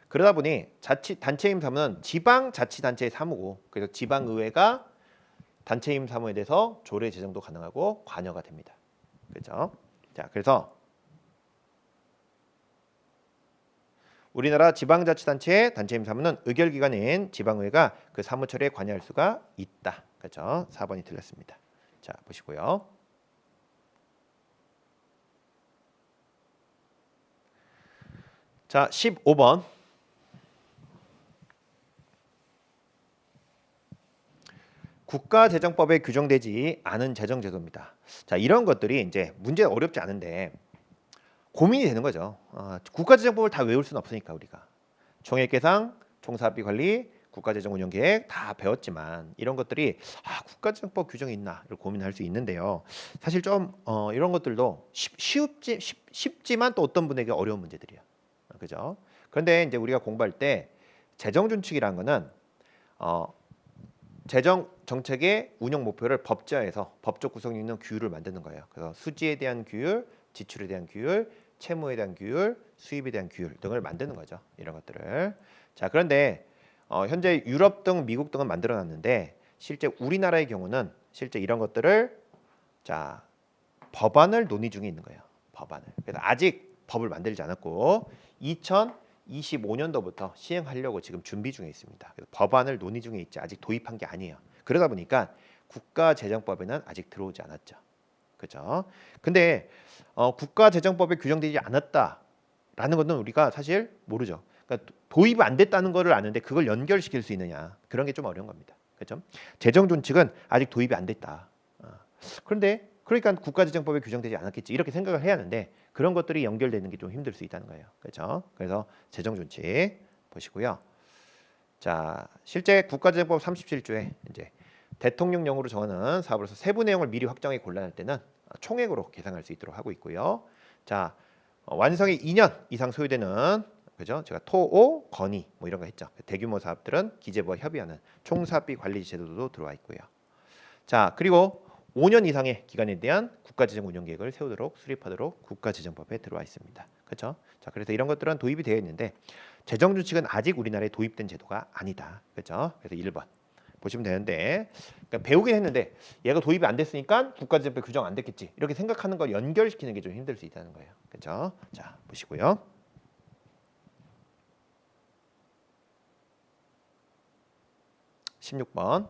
그러다 보니 단체임 사무는 지방자치단체의 사무고, 그래서 지방의회가 단체임 사무에 대해서 조례 제정도 가능하고 관여가 됩니다. 그렇죠? 자, 그래서 우리나라 지방자치단체의 단체임 사무는 의결기관인 지방의회가 그 사무 처리에 관여할 수가 있다. 그렇죠? 4번이 틀렸습니다. 자, 보시고요. 자, 15번. 국가재정법에 규정되지 않은 재정제도입니다. 자, 이런 것들이 이제 문제 어렵지 않은데 고민이 되는 거죠. 국가재정법을 다 외울 수는 없으니까 우리가 총액계상, 총사업비 관리, 국가재정운영계획 다 배웠지만 이런 것들이 국가재정법 규정이 있나 이걸 고민할 수 있는데요. 사실 좀 이런 것들도 쉽지만 또 어떤 분에게 어려운 문제들이야. 그죠? 그런데 이제 우리가 공부할 때 재정준칙이라는 거는 재정 정책의 운영 목표를 법제화해서 법적 구성이 있는 규율을 만드는 거예요. 그래서 수지에 대한 규율, 지출에 대한 규율, 채무에 대한 규율, 수입에 대한 규율 등을 만드는 거죠. 이런 것들을. 자, 그런데 현재 유럽 등 미국 등은 만들어놨는데 실제 우리나라의 경우는 실제 이런 것들을 자 법안을 논의 중에 있는 거예요. 법안을. 그래서 아직 법을 만들지 않았고 2025년도부터 시행하려고 지금 준비 중에 있습니다. 그래서 법안을 논의 중에 있지 아직 도입한 게 아니에요. 그러다 보니까 국가재정법에는 아직 들어오지 않았죠. 그렇죠? 근데 국가재정법에 규정되지 않았다라는 것은 우리가 사실 모르죠. 그러니까 도입이 안 됐다는 거를 아는데 그걸 연결시킬 수 있느냐, 그런 게 좀 어려운 겁니다. 그렇죠? 재정준칙은 아직 도입이 안 됐다. 그런데 그러니까 국가재정법에 규정되지 않았겠지 이렇게 생각을 해야 하는데 그런 것들이 연결되는 게 좀 힘들 수 있다는 거예요. 그렇죠? 그래서 재정준칙 보시고요. 자, 실제 국가재정법 37조에 이제 대통령령으로 정하는 사업으로서 세부 내용을 미리 확정하기 곤란할 때는 총액으로 계산할 수 있도록 하고 있고요. 자, 완성이 2년 이상 소요되는 그죠? 제가 토오 건의 뭐 이런 거 했죠. 대규모 사업들은 기재부와 협의하는 총사업비 관리 제도도 들어와 있고요. 자, 그리고 5년 이상의 기간에 대한 국가재정 운영 계획을 세우도록 수립하도록 국가재정법에 들어와 있습니다. 그렇죠? 자, 그래서 이런 것들은 도입이 되어 있는데 재정준칙은 아직 우리나라에 도입된 제도가 아니다. 그렇죠? 그래서 1번 보시면 되는데 그러니까 배우긴 했는데 얘가 도입이 안 됐으니까 국가지정법 규정 안 됐겠지 이렇게 생각하는 걸 연결시키는 게 좀 힘들 수 있다는 거예요. 그렇죠? 자 보시고요. 16번.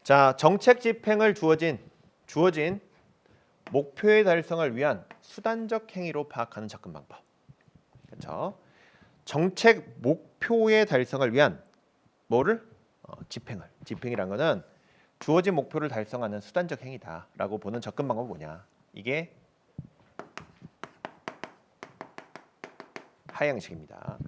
자 정책 집행을 주어진 목표의 달성을 위한 수단적 행위로 파악하는 접근 방법. 그렇죠? 정책 목표의 달성을 위한 뭐를 집행이란 거는 주어진 목표를 달성하는 수단적 행위다라고 보는 접근 방법은 뭐냐? 이게 하향식입니다.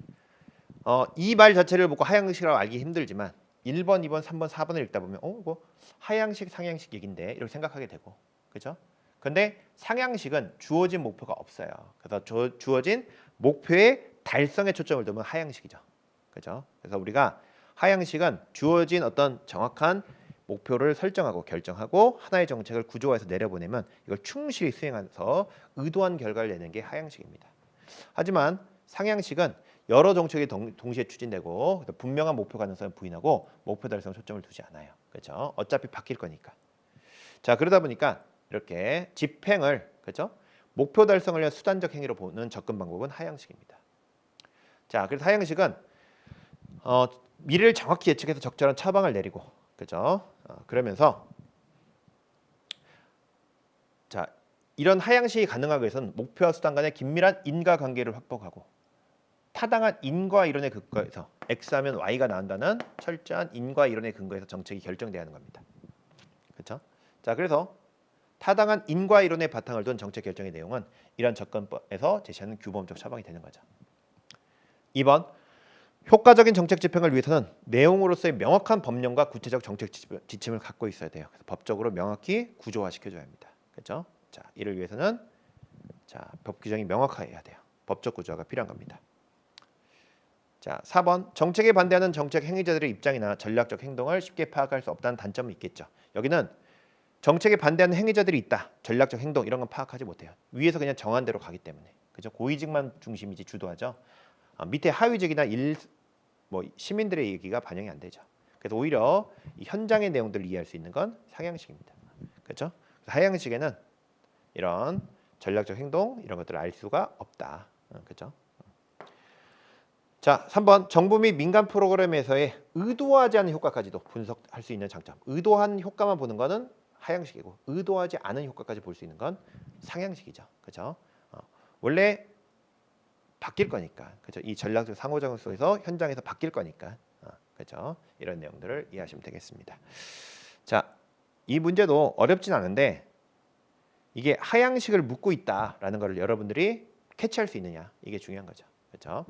이 말 자체를 보고 하향식이라고 알기 힘들지만 1번, 2번, 3번, 4번을 읽다 보면 이거 하향식, 상향식 얘긴데 이렇게 생각하게 되고 그렇죠? 근데 상향식은 주어진 목표가 없어요. 그래서 주어진 목표의 달성에 초점을 두면 하향식이죠. 그렇죠? 그래서 우리가 하향식은 주어진 어떤 정확한 목표를 설정하고 결정하고 하나의 정책을 구조화해서 내려보내면 이걸 충실히 수행해서 의도한 결과를 내는 게 하향식입니다. 하지만 상향식은 여러 정책이 동시에 추진되고 분명한 목표 가능성을 부인하고 목표 달성에 초점을 두지 않아요. 그렇죠? 어차피 바뀔 거니까. 자 그러다 보니까 이렇게 집행을 그렇죠? 목표 달성을 위한 수단적 행위로 보는 접근 방법은 하향식입니다. 자 그래서 하향식은 미래를 정확히 예측해서 적절한 처방을 내리고 그죠? 그러면서 자 이런 하향식이 가능하기 위해서는 목표와 수단 간의 긴밀한 인과관계를 확보하고 타당한 인과 이론에 근거해서 X하면 Y가 나온다는 철저한 인과 이론에 근거해서 정책이 결정돼야 하는 겁니다. 그렇죠? 자 그래서 타당한 인과 이론의 바탕을 둔 정책 결정의 내용은 이러한 접근법에서 제시하는 규범적 처방이 되는 거죠. 2번 효과적인 정책 집행을 위해서는 내용으로서의 명확한 법령과 구체적 정책 지침을 갖고 있어야 돼요. 그래서 법적으로 명확히 구조화시켜줘야 합니다. 그렇죠? 자, 이를 위해서는 법 규정이 명확해야 돼요. 법적 구조화가 필요한 겁니다. 자, 4번 정책에 반대하는 정책 행위자들의 입장이나 전략적 행동을 쉽게 파악할 수 없다는 단점이 있겠죠. 여기는 정책에 반대하는 행위자들이 있다. 전략적 행동 이런 건 파악하지 못해요. 위에서 그냥 정한 대로 가기 때문에. 그죠? 고위직만 중심이지 주도하죠. 밑에 하위직이나 시민들의 얘기가 반영이 안 되죠. 그래서 오히려 이 현장의 내용들을 이해할 수 있는 건 상향식입니다. 그렇죠? 하향식에는 이런 전략적 행동 이런 것들을 알 수가 없다. 그렇죠? 자, 3번 정부 및 민간 프로그램에서의 의도하지 않은 효과까지도 분석할 수 있는 장점. 의도한 효과만 보는 거는 하향식이고 의도하지 않은 효과까지 볼 수 있는 건 상향식이죠. 그렇죠? 원래 바뀔 거니까. 그렇죠? 이 전략적 상호작용 속에서 현장에서 바뀔 거니까. 그렇죠? 이런 내용들을 이해하시면 되겠습니다. 자, 이 문제도 어렵진 않은데 이게 하향식을 묻고 있다라는 것을 여러분들이 캐치할 수 있느냐 이게 중요한 거죠. 그렇죠?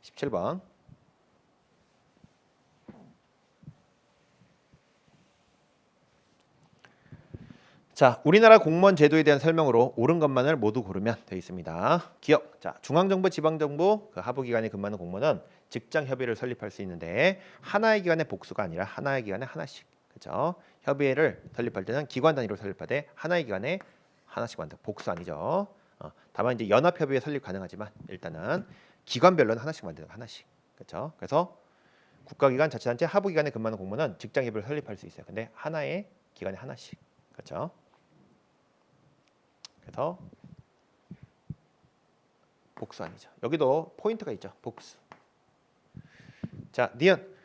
17번. 자, 우리나라 공무원 제도에 대한 설명으로 옳은 것만을 모두 고르면 되어 있습니다. 기억. 자, 중앙정부, 지방정부 그 하부기관에 근무하는 공무원은 직장 협의를 설립할 수 있는데 하나의 기관의 복수가 아니라 하나의 기관에 하나씩. 그렇죠? 협의회를 설립할 때는 기관 단위로 설립하되 하나의 기관에 하나씩 만든 복수 아니죠. 다만 이제 연합협의회 설립 가능하지만 일단은 기관별로는 하나씩 만드는 거 하나씩. 그렇죠? 그래서 국가기관, 자치단체, 하부기관에 근무하는 공무원은 직장협의를 설립할 수 있어요. 근데 하나의 기관에 하나씩. 그렇죠? 그래서 복수 아니죠. 여기도 포인트가 있죠. 복수. 자, 니은.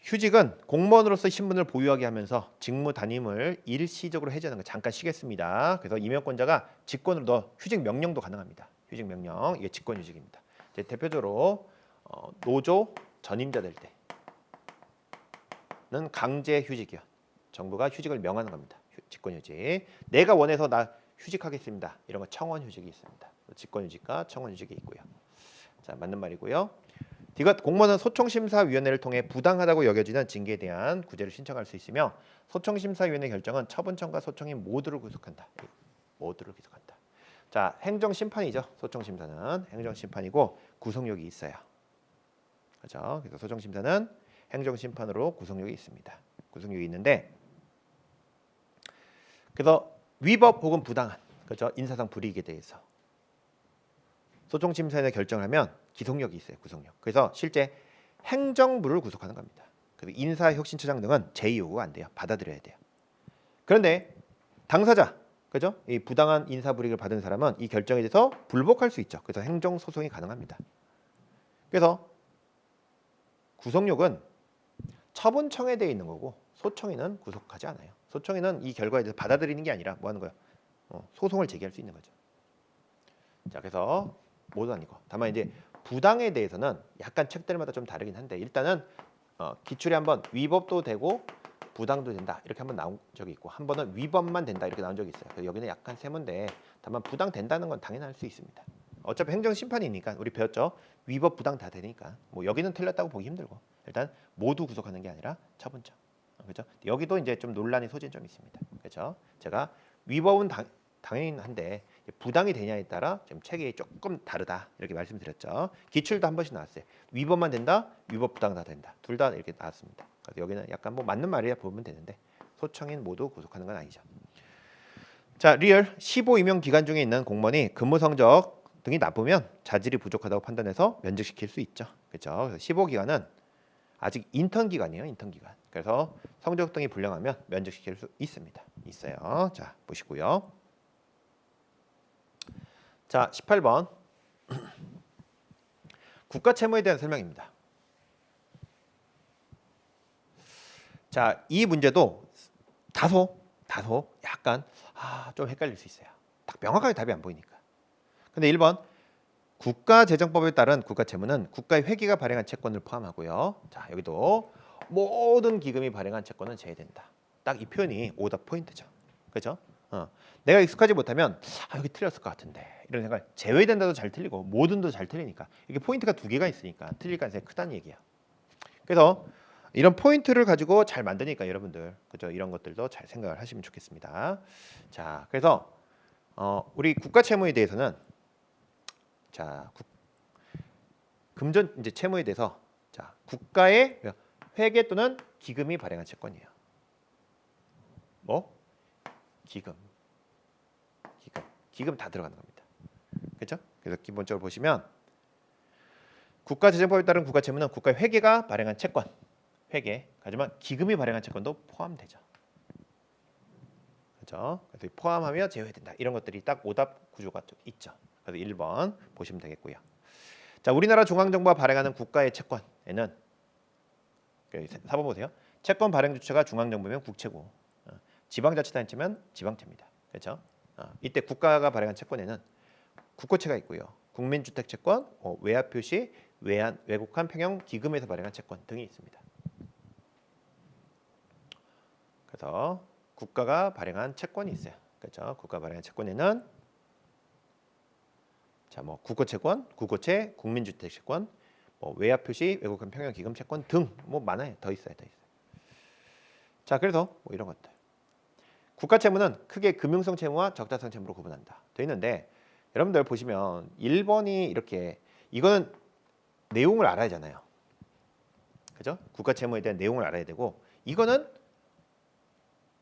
휴직은 공무원으로서 신분을 보유하게 하면서 직무 담임을 일시적으로 해제하는 거 잠깐 쉬겠습니다. 그래서 임용권자가 직권으로 너 휴직 명령도 가능합니다. 휴직 명령 이게 직권휴직입니다. 이제 대표적으로 노조 전임자 될 때는 강제 휴직이요. 정부가 휴직을 명하는 겁니다. 직권휴직. 내가 원해서 나 휴직하겠습니다. 이런 거 청원휴직이 있습니다. 직권휴직과 청원휴직이 있고요. 자, 맞는 말이고요. 디귿 공무원은 소총심사위원회를 통해 부당하다고 여겨지는 징계에 대한 구제를 신청할 수 있으며 소총심사위원회 결정은 처분청과 소총인 모두를 구속한다. 모두를 구속한다. 자, 행정심판이죠. 소총심사는 행정심판이고 구속력이 있어요. 그렇죠? 그래서 소총심사는 행정심판으로 구속력이 있습니다. 구속력이 있는데 그래서 위법 혹은 부당한 그렇죠? 인사상 불이익에 대해서 소송심사위원회 결정을 하면 기속력이 있어요. 구속력. 그래서 실제 행정부를 구속하는 겁니다. 그리고 인사혁신처장 등은 제2요구가 안 돼요. 받아들여야 돼요. 그런데 당사자, 그죠? 이 부당한 인사불이익을 받은 사람은 이 결정에 대해서 불복할 수 있죠. 그래서 행정소송이 가능합니다. 그래서 구속력은 처분청에 있는 거고 소청에는 구속하지 않아요. 소청에는 이 결과에 대해서 받아들이는 게 아니라 뭐 하는 거예요? 소송을 제기할 수 있는 거죠. 자, 그래서 모두 아니고 다만 이제 부당에 대해서는 약간 책들마다 좀 다르긴 한데 일단은 기출에 한번 위법도 되고 부당도 된다 이렇게 한번 나온 적이 있고 한 번은 위법만 된다 이렇게 나온 적이 있어요. 그래서 여기는 약간 세문데 다만 부당 된다는 건 당연할 수 있습니다. 어차피 행정심판이니까 우리 배웠죠. 위법 부당 다 되니까 뭐 여기는 틀렸다고 보기 힘들고 일단 모두 구속하는 게 아니라 처분청. 그렇죠? 여기도 이제 좀 논란의 소지는 좀 있습니다. 그렇죠? 제가 위법은 당연히 한데 부당이 되냐에 따라 지금 체계가 조금 다르다 이렇게 말씀드렸죠. 기출도 한 번씩 나왔어요. 위법만 된다, 위법 부당 다 된다. 둘 다 이렇게 나왔습니다. 그래서 여기는 약간 뭐 맞는 말이야 보면 되는데 소청인 모두 구속하는 건 아니죠. 자, 리얼 15 임용 기간 중에 있는 공무원이 근무 성적 등이 나쁘면 자질이 부족하다고 판단해서 면직시킬 수 있죠. 그렇죠? 그래서 15 기간은 아직 인턴 기간이에요. 인턴 기간. 그래서 성적 등이 불량하면 면직시킬 수 있습니다. 있어요. 자, 보시고요. 자, 18번. 국가 채무에 대한 설명입니다. 자, 이 문제도 다소 약간 좀 헷갈릴 수 있어요. 딱 명확하게 답이 안 보이니까. 근데 1번 국가재정법에 따른 국가채무는 국가의 회계가 발행한 채권을 포함하고요. 자, 여기도 모든 기금이 발행한 채권은 제외된다. 딱 이 표현이 오답 포인트죠. 그렇죠? 내가 익숙하지 못하면 여기 틀렸을 것 같은데 이런 생각. 제외된다도 잘 틀리고 모든도 잘 틀리니까 이게 포인트가 두 개가 있으니까 틀릴 가능성이 크다는 얘기야. 그래서 이런 포인트를 가지고 잘 만드니까 여러분들 그죠? 이런 것들도 잘 생각을 하시면 좋겠습니다. 자, 그래서 우리 국가 채무에 대해서는 자, 금전 이제 채무에 대해서 자, 국가의 회계 또는 기금이 발행한 채권이에요. 뭐? 기금 다 들어가는 겁니다. 그렇죠? 그래서 기본적으로 보시면 국가재정법에 따른 국가채무는 국가의 회계가 발행한 채권, 회계. 하지만 기금이 발행한 채권도 포함되죠. 그렇죠? 그래서 포함하며 제외된다. 이런 것들이 딱 오답 구조가 있죠. 그래서 1번 보시면 되겠고요. 자, 우리나라 중앙정부가 발행하는 국가의 채권에는 4번 보세요. 채권 발행 주체가 중앙정부면 국채고 지방자치단체면 지방채입니다. 그렇죠? 이때 국가가 발행한 채권에는 국고채가 있고요. 국민주택채권, 외화표시, 외국한 평형 기금에서 발행한 채권 등이 있습니다. 그래서 국가가 발행한 채권이 있어요. 그렇죠? 국가 발행한 채권에는 자, 뭐 국고채권, 국고채, 국민주택채권, 뭐 외화표시, 외국한 평형 기금 채권 등 뭐 많아요. 더 있어요. 자, 그래서 뭐 이런 것들. 국가채무는 크게 금융성 채무와 적자성 채무로 구분한다. 돼 있는데 여러분들 보시면 1번이 이렇게 이거는 내용을 알아야 하잖아요. 그죠? 국가채무에 대한 내용을 알아야 되고 이거는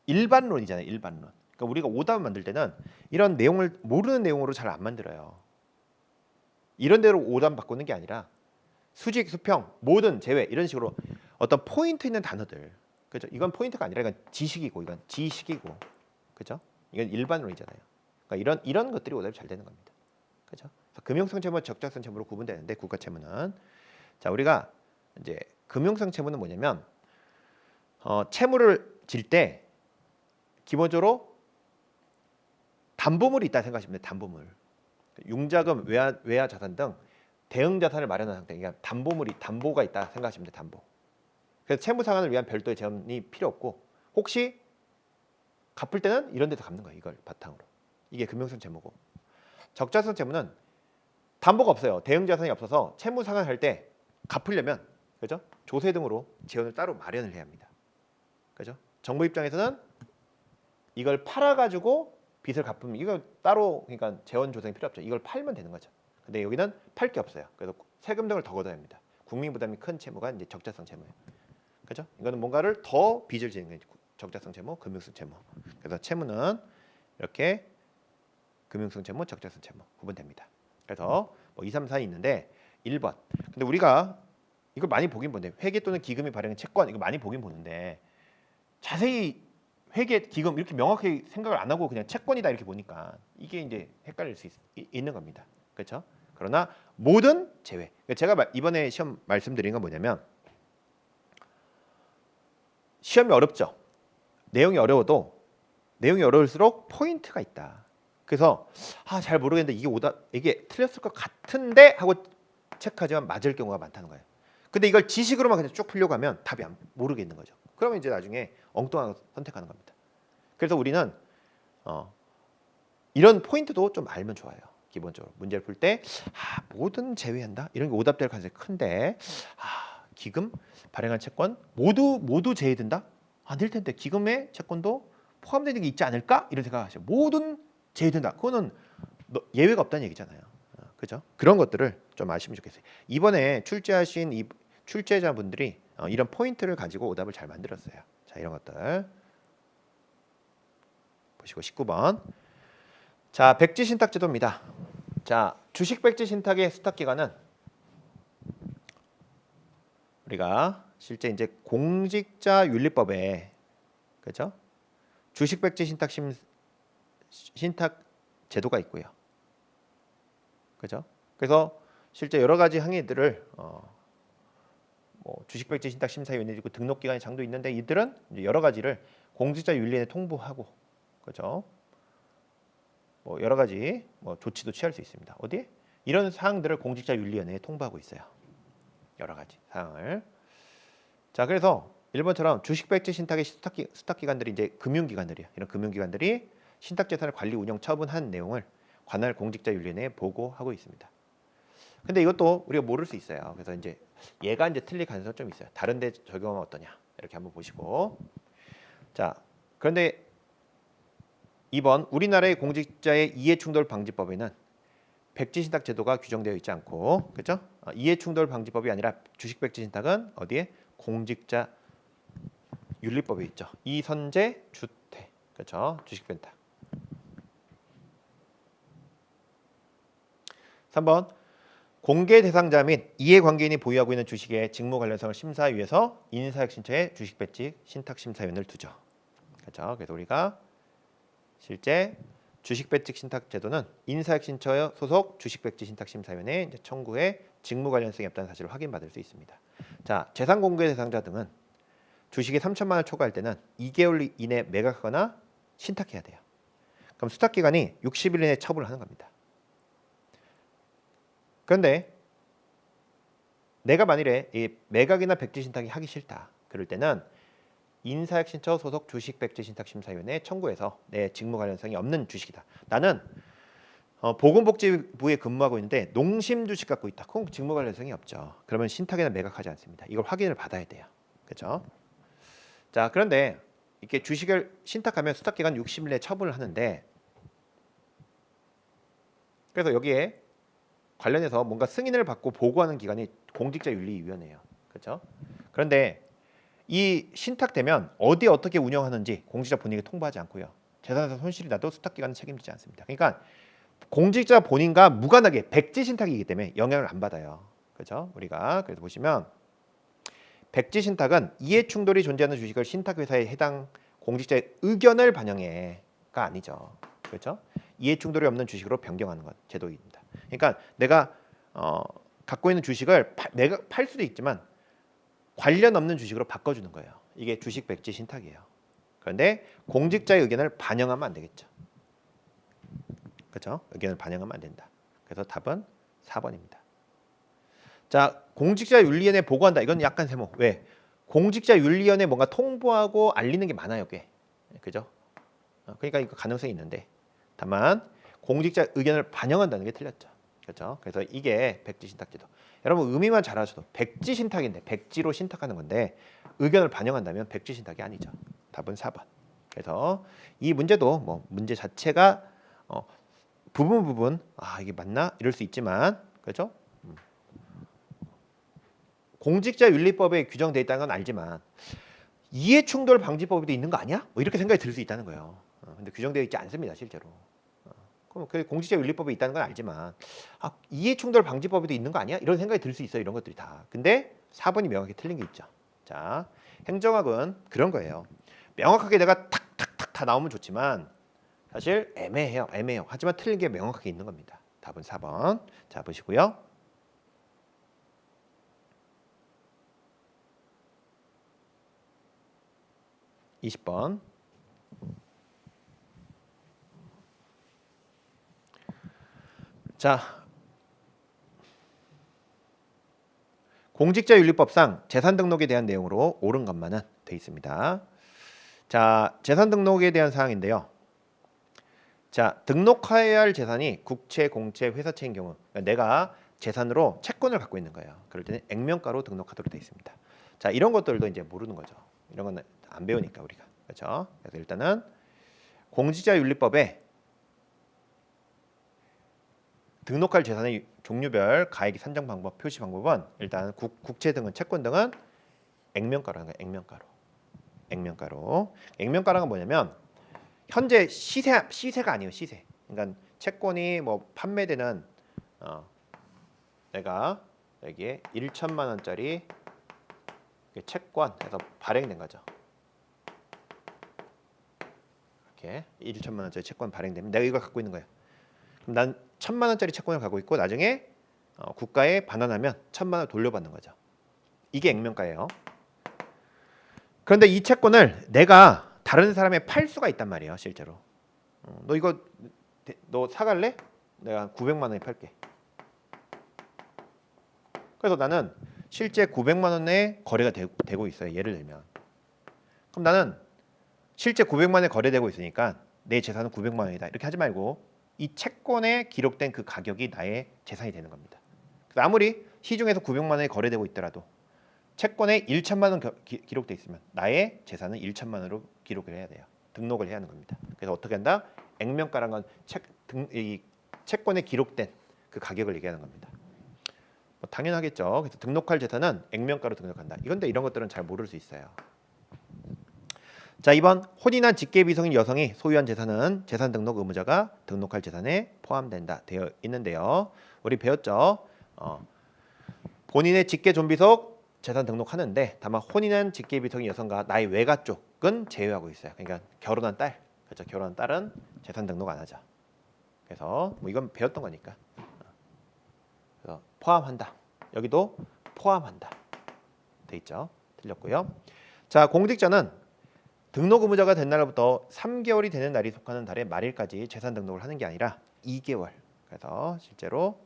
일반론이잖아요. 일반론. 그러니까 우리가 오답을 만들 때는 이런 내용을 모르는 내용으로 잘 안 만들어요. 이런 대로 오답 바꾸는 게 아니라 수직, 수평, 모든, 제외 이런 식으로 어떤 포인트 있는 단어들. 그죠? 이건 포인트가 아니라 이건 지식이고 이건 지식이고. 그죠? 이건 일반론이잖아요. 그러니까 이런 것들이 오답이 잘 되는 겁니다. 그죠? 금융성 채무와 적자성 채무로 구분되는데 국가 채무는 자, 우리가 이제 금융성 채무는 뭐냐면 채무를 질 때 기본적으로 담보물이 있다 생각하시면 돼요. 담보물. 융자금, 외화 자산 등 대응 자산을 마련한 상태. 그러니까 담보가 있다 생각하시면 돼요. 담보. 그래서 채무 상환을 위한 별도의 재원이 필요 없고 혹시 갚을 때는 이런 데서 갚는 거예요. 이걸 바탕으로. 이게 금융성 채무고. 적자성 채무는 담보가 없어요. 대응 자산이 없어서 채무 상환할 때 갚으려면 그죠? 조세 등으로 재원을 따로 마련을 해야 합니다. 그죠? 정부 입장에서는 이걸 팔아 가지고 빚을 갚으면 이거 따로 그러니까 재원 조성이 필요 없죠. 이걸 팔면 되는 거죠. 근데 여기는 팔 게 없어요. 그래서 세금 등을 더 걷어야 합니다. 국민 부담이 큰 채무가 이제 적자성 채무예요. 그죠? 이거는 뭔가를 더 빚을 지는 게 적자성 채무, 금융성 채무. 그래서 채무는 이렇게 금융성 채무, 적자성 채무 구분됩니다. 그래서 뭐 2, 3, 4 있는데 1번. 근데 우리가 이걸 많이 보긴 보는데 회계 또는 기금이 발행한 채권 이거 많이 보긴 보는데 자세히 회계, 기금 이렇게 명확하게 생각을 안 하고 그냥 채권이다 이렇게 보니까 이게 이제 헷갈릴 수 있는 겁니다. 그렇죠? 그러나 모든 제외. 제가 이번에 시험 말씀드린 건 뭐냐면 시험이 어렵죠. 내용이 어려울수록 포인트가 있다. 그래서 잘 모르겠는데 이게 틀렸을 것 같은데 하고 체크하지만 맞을 경우가 많다는 거예요. 근데 이걸 지식으로만 그냥 쭉 풀려고 하면 답이 모르겠는 거죠. 그러면 이제 나중에 엉뚱한 거 선택하는 겁니다. 그래서 우리는 이런 포인트도 좀 알면 좋아요. 기본적으로 문제를 풀 때 모든 제외한다 이런 게 오답될 가능성이 큰데 기금 발행한 채권 모두 제외된다 아닐 텐데 기금의 채권도 포함되는 게 있지 않을까 이런 생각하시죠. 모든 제외된다 그거는 예외가 없다는 얘기잖아요. 그죠? 그런 것들을 좀 아시면 좋겠어요. 이번에 출제하신 이 출제자분들이 이런 포인트를 가지고 오답을 잘 만들었어요. 자, 이런 것들 보시고 19번. 자, 백지 신탁 제도입니다. 자, 주식 백지 신탁의 스탁 기간은 우리가 실제 이제 공직자윤리법에 그렇죠? 주식 백지 신탁 제도가 있고요. 그죠? 그래서 실제 여러 가지 항의들을 뭐 주식 백지 신탁 심사위원회 있고 등록 기간의 장도 있는데 이들은 이제 여러 가지를 공직자윤리위에 통보하고 그죠? 뭐 여러 가지 뭐 조치도 취할 수 있습니다. 어디에? 이런 사항들을 공직자윤리위원회에 통보하고 있어요. 여러 가지 사항을. 자, 그래서 1번처럼 주식 백지 신탁의 스탁 기관들이 이제 금융기관들이야. 이런 금융기관들이 신탁재산을 관리, 운영, 처분한 내용을 관할 공직자윤리위원회에 보고하고 있습니다. 근데 이것도 우리가 모를 수 있어요. 그래서 이제 얘가 이제 틀릴 가능성이 좀 있어요. 다른 데 적용하면 어떠냐 이렇게 한번 보시고. 자, 그런데 2번 우리나라의 공직자의 이해충돌방지법에는 백지신탁 제도가 규정되어 있지 않고 그렇죠? 이해충돌방지법이 아니라 주식백지신탁은 어디에? 공직자 윤리법에 있죠. 이선재 주택 그렇죠? 주식백지신탁. 3번 공개 대상자 및 이해관계인이 보유하고 있는 주식의 직무 관련성을 심사하기 위해서 인사혁신처에 주식백지 신탁심사위원을 두죠. 그렇죠? 그래서 우리가 실제 주식백지 신탁 제도는 인사혁신처 소속 주식백지 신탁심사위원회 청구에 직무 관련성이 없다는 사실을 확인받을 수 있습니다. 자, 재산 공개 대상자 등은 주식이 3천만 원을 초과할 때는 2개월 이내 매각하거나 신탁해야 돼요. 그럼 수탁 기간이 60일 이내 처분을 하는 겁니다. 그런데 내가 만일에 이 매각이나 백지 신탁이 하기 싫다. 그럴 때는 인사혁신처 소속 주식백지신탁심사위원회에 청구해서 내 직무 관련성이 없는 주식이다. 나는 보건복지부에 근무하고 있는데 농심 주식 갖고 있다. 그건 직무 관련성이 없죠. 그러면 신탁이나 매각하지 않습니다. 이걸 확인을 받아야 돼요. 그렇죠? 자, 그런데 이렇게 주식을 신탁하면 수탁 기간 60일 내에 처분을 하는데 그래서 여기에 관련해서 뭔가 승인을 받고 보고하는 기관이 공직자윤리위원회예요. 그렇죠? 그런데 이 신탁되면 어디에 어떻게 운영하는지 공직자 본인에게 통보하지 않고요. 재산에서 손실이 나도 수탁기관은 책임지지 않습니다. 그러니까 공직자 본인과 무관하게 백지 신탁이기 때문에 영향을 안 받아요. 그렇죠? 우리가 그래서 보시면 백지 신탁은 이해 충돌이 존재하는 주식을 신탁회사에 해당 공직자의 의견을 반영해가 아니죠. 그렇죠? 이해 충돌이 없는 주식으로 변경하는 것 제도입니다. 그러니까 내가 갖고 있는 주식을 팔 수도 있지만 관련 없는 주식으로 바꿔주는 거예요. 이게 주식 백지 신탁이에요. 그런데 공직자의 의견을 반영하면 안 되겠죠. 그렇죠? 의견을 반영하면 안 된다. 그래서 답은 4번입니다. 자, 공직자윤리위원회에 보고한다. 이건 약간 세모. 왜? 공직자윤리위원회에 뭔가 통보하고 알리는 게 많아요, 꽤. 그죠? 그러니까 이거 가능성이 있는데 다만 공직자 의견을 반영한다는 게 틀렸죠. 그렇죠? 그래서 이게 백지 신탁제도. 여러분 의미만 잘 아셔도 백지 신탁인데 백지로 신탁하는 건데 의견을 반영한다면 백지 신탁이 아니죠. 답은 4번. 그래서 이 문제도 뭐 문제 자체가 부분 이게 맞나 이럴 수 있지만 그렇죠? 공직자윤리법에 규정돼 있다는 건 알지만 이해충돌 방지법에도 있는 거 아니야? 뭐 이렇게 생각이 들 수 있다는 거예요. 근데 규정되어 있지 않습니다, 실제로. 그럼 그 공직자 윤리법에 있다는 건 알지만 이해충돌 방지법에도 있는 거 아니야? 이런 생각이 들 수 있어요. 이런 것들이 다. 근데 4번이 명확히 틀린 게 있죠. 자, 행정학은 그런 거예요. 명확하게 내가 탁탁탁 다 나오면 좋지만 사실 애매해요. 하지만 틀린 게 명확하게 있는 겁니다. 답은 4번. 자, 보시고요. 20번. 자, 공직자윤리법상 재산 등록에 대한 내용으로 옳은 것만은 돼 있습니다. 자, 재산 등록에 대한 사항인데요. 자, 등록해야 할 재산이 국채, 공채, 회사채인 경우 그러니까 내가 재산으로 채권을 갖고 있는 거예요. 그럴 때는 액면가로 등록하도록 돼 있습니다. 자, 이런 것들도 이제 모르는 거죠. 이런 건 안 배우니까 우리가. 그렇죠? 그래서 일단은 공직자윤리법에 등록할 재산의 종류별 가액 산정 방법, 표시 방법은 일단 국채 등은 채권 등은 액면가로 하는 거예요. 액면가로. 액면가라는 건 뭐냐면 현재 시세가 아니에요. 시세. 그러니까 채권이 뭐 판매되는 내가 여기에 1천만 원짜리 채권해서 발행된 거죠. 이렇게 1천만 원짜리 채권 발행되면 내가 이걸 갖고 있는 거예요. 그럼 난 1,000만 원짜리 채권을 갖고 있고 나중에 국가에 반환하면 1,000만 원 돌려받는 거죠. 이게 액면가예요. 그런데 이 채권을 내가 다른 사람에 팔 수가 있단 말이에요. 실제로. 너 사갈래? 내가 900만 원에 팔게. 그래서 나는 실제 900만 원에 거래가 되고 있어요. 예를 들면. 그럼 나는 실제 900만 원에 거래되고 있으니까 내 재산은 900만 원이다. 이렇게 하지 말고 이 채권에 기록된 그 가격이 나의 재산이 되는 겁니다. 그래서 아무리 시중에서 900만 원에 거래되고 있더라도 채권에 1천만 원 기록돼 있으면 나의 재산은 1천만 원으로 기록을 해야 돼요. 등록을 해야 하는 겁니다. 그래서 어떻게 한다? 액면가란 건 이 채권에 기록된 그 가격을 얘기하는 겁니다. 뭐 당연하겠죠. 그래서 등록할 재산은 액면가로 등록한다. 이건데 이런 것들은 잘 모를 수 있어요. 자, 2번 혼인한 직계비속인 여성이 소유한 재산은 재산 등록 의무자가 등록할 재산에 포함된다 되어 있는데요. 우리 배웠죠. 본인의 직계 존비속 재산 등록하는데 다만 혼인한 직계비속인 여성과 나의 외가 쪽은 제외하고 있어요. 그러니까 결혼한 딸, 그렇죠. 결혼한 딸은 재산 등록 안 하죠. 그래서 뭐 이건 배웠던 거니까. 그래서 포함한다. 여기도 포함한다. 돼 있죠. 틀렸고요. 자, 공직자는 등록 의무자가 된 날부터 3개월이 되는 날이 속하는 달의 말일까지 재산 등록을 하는 게 아니라 2개월. 그래서 실제로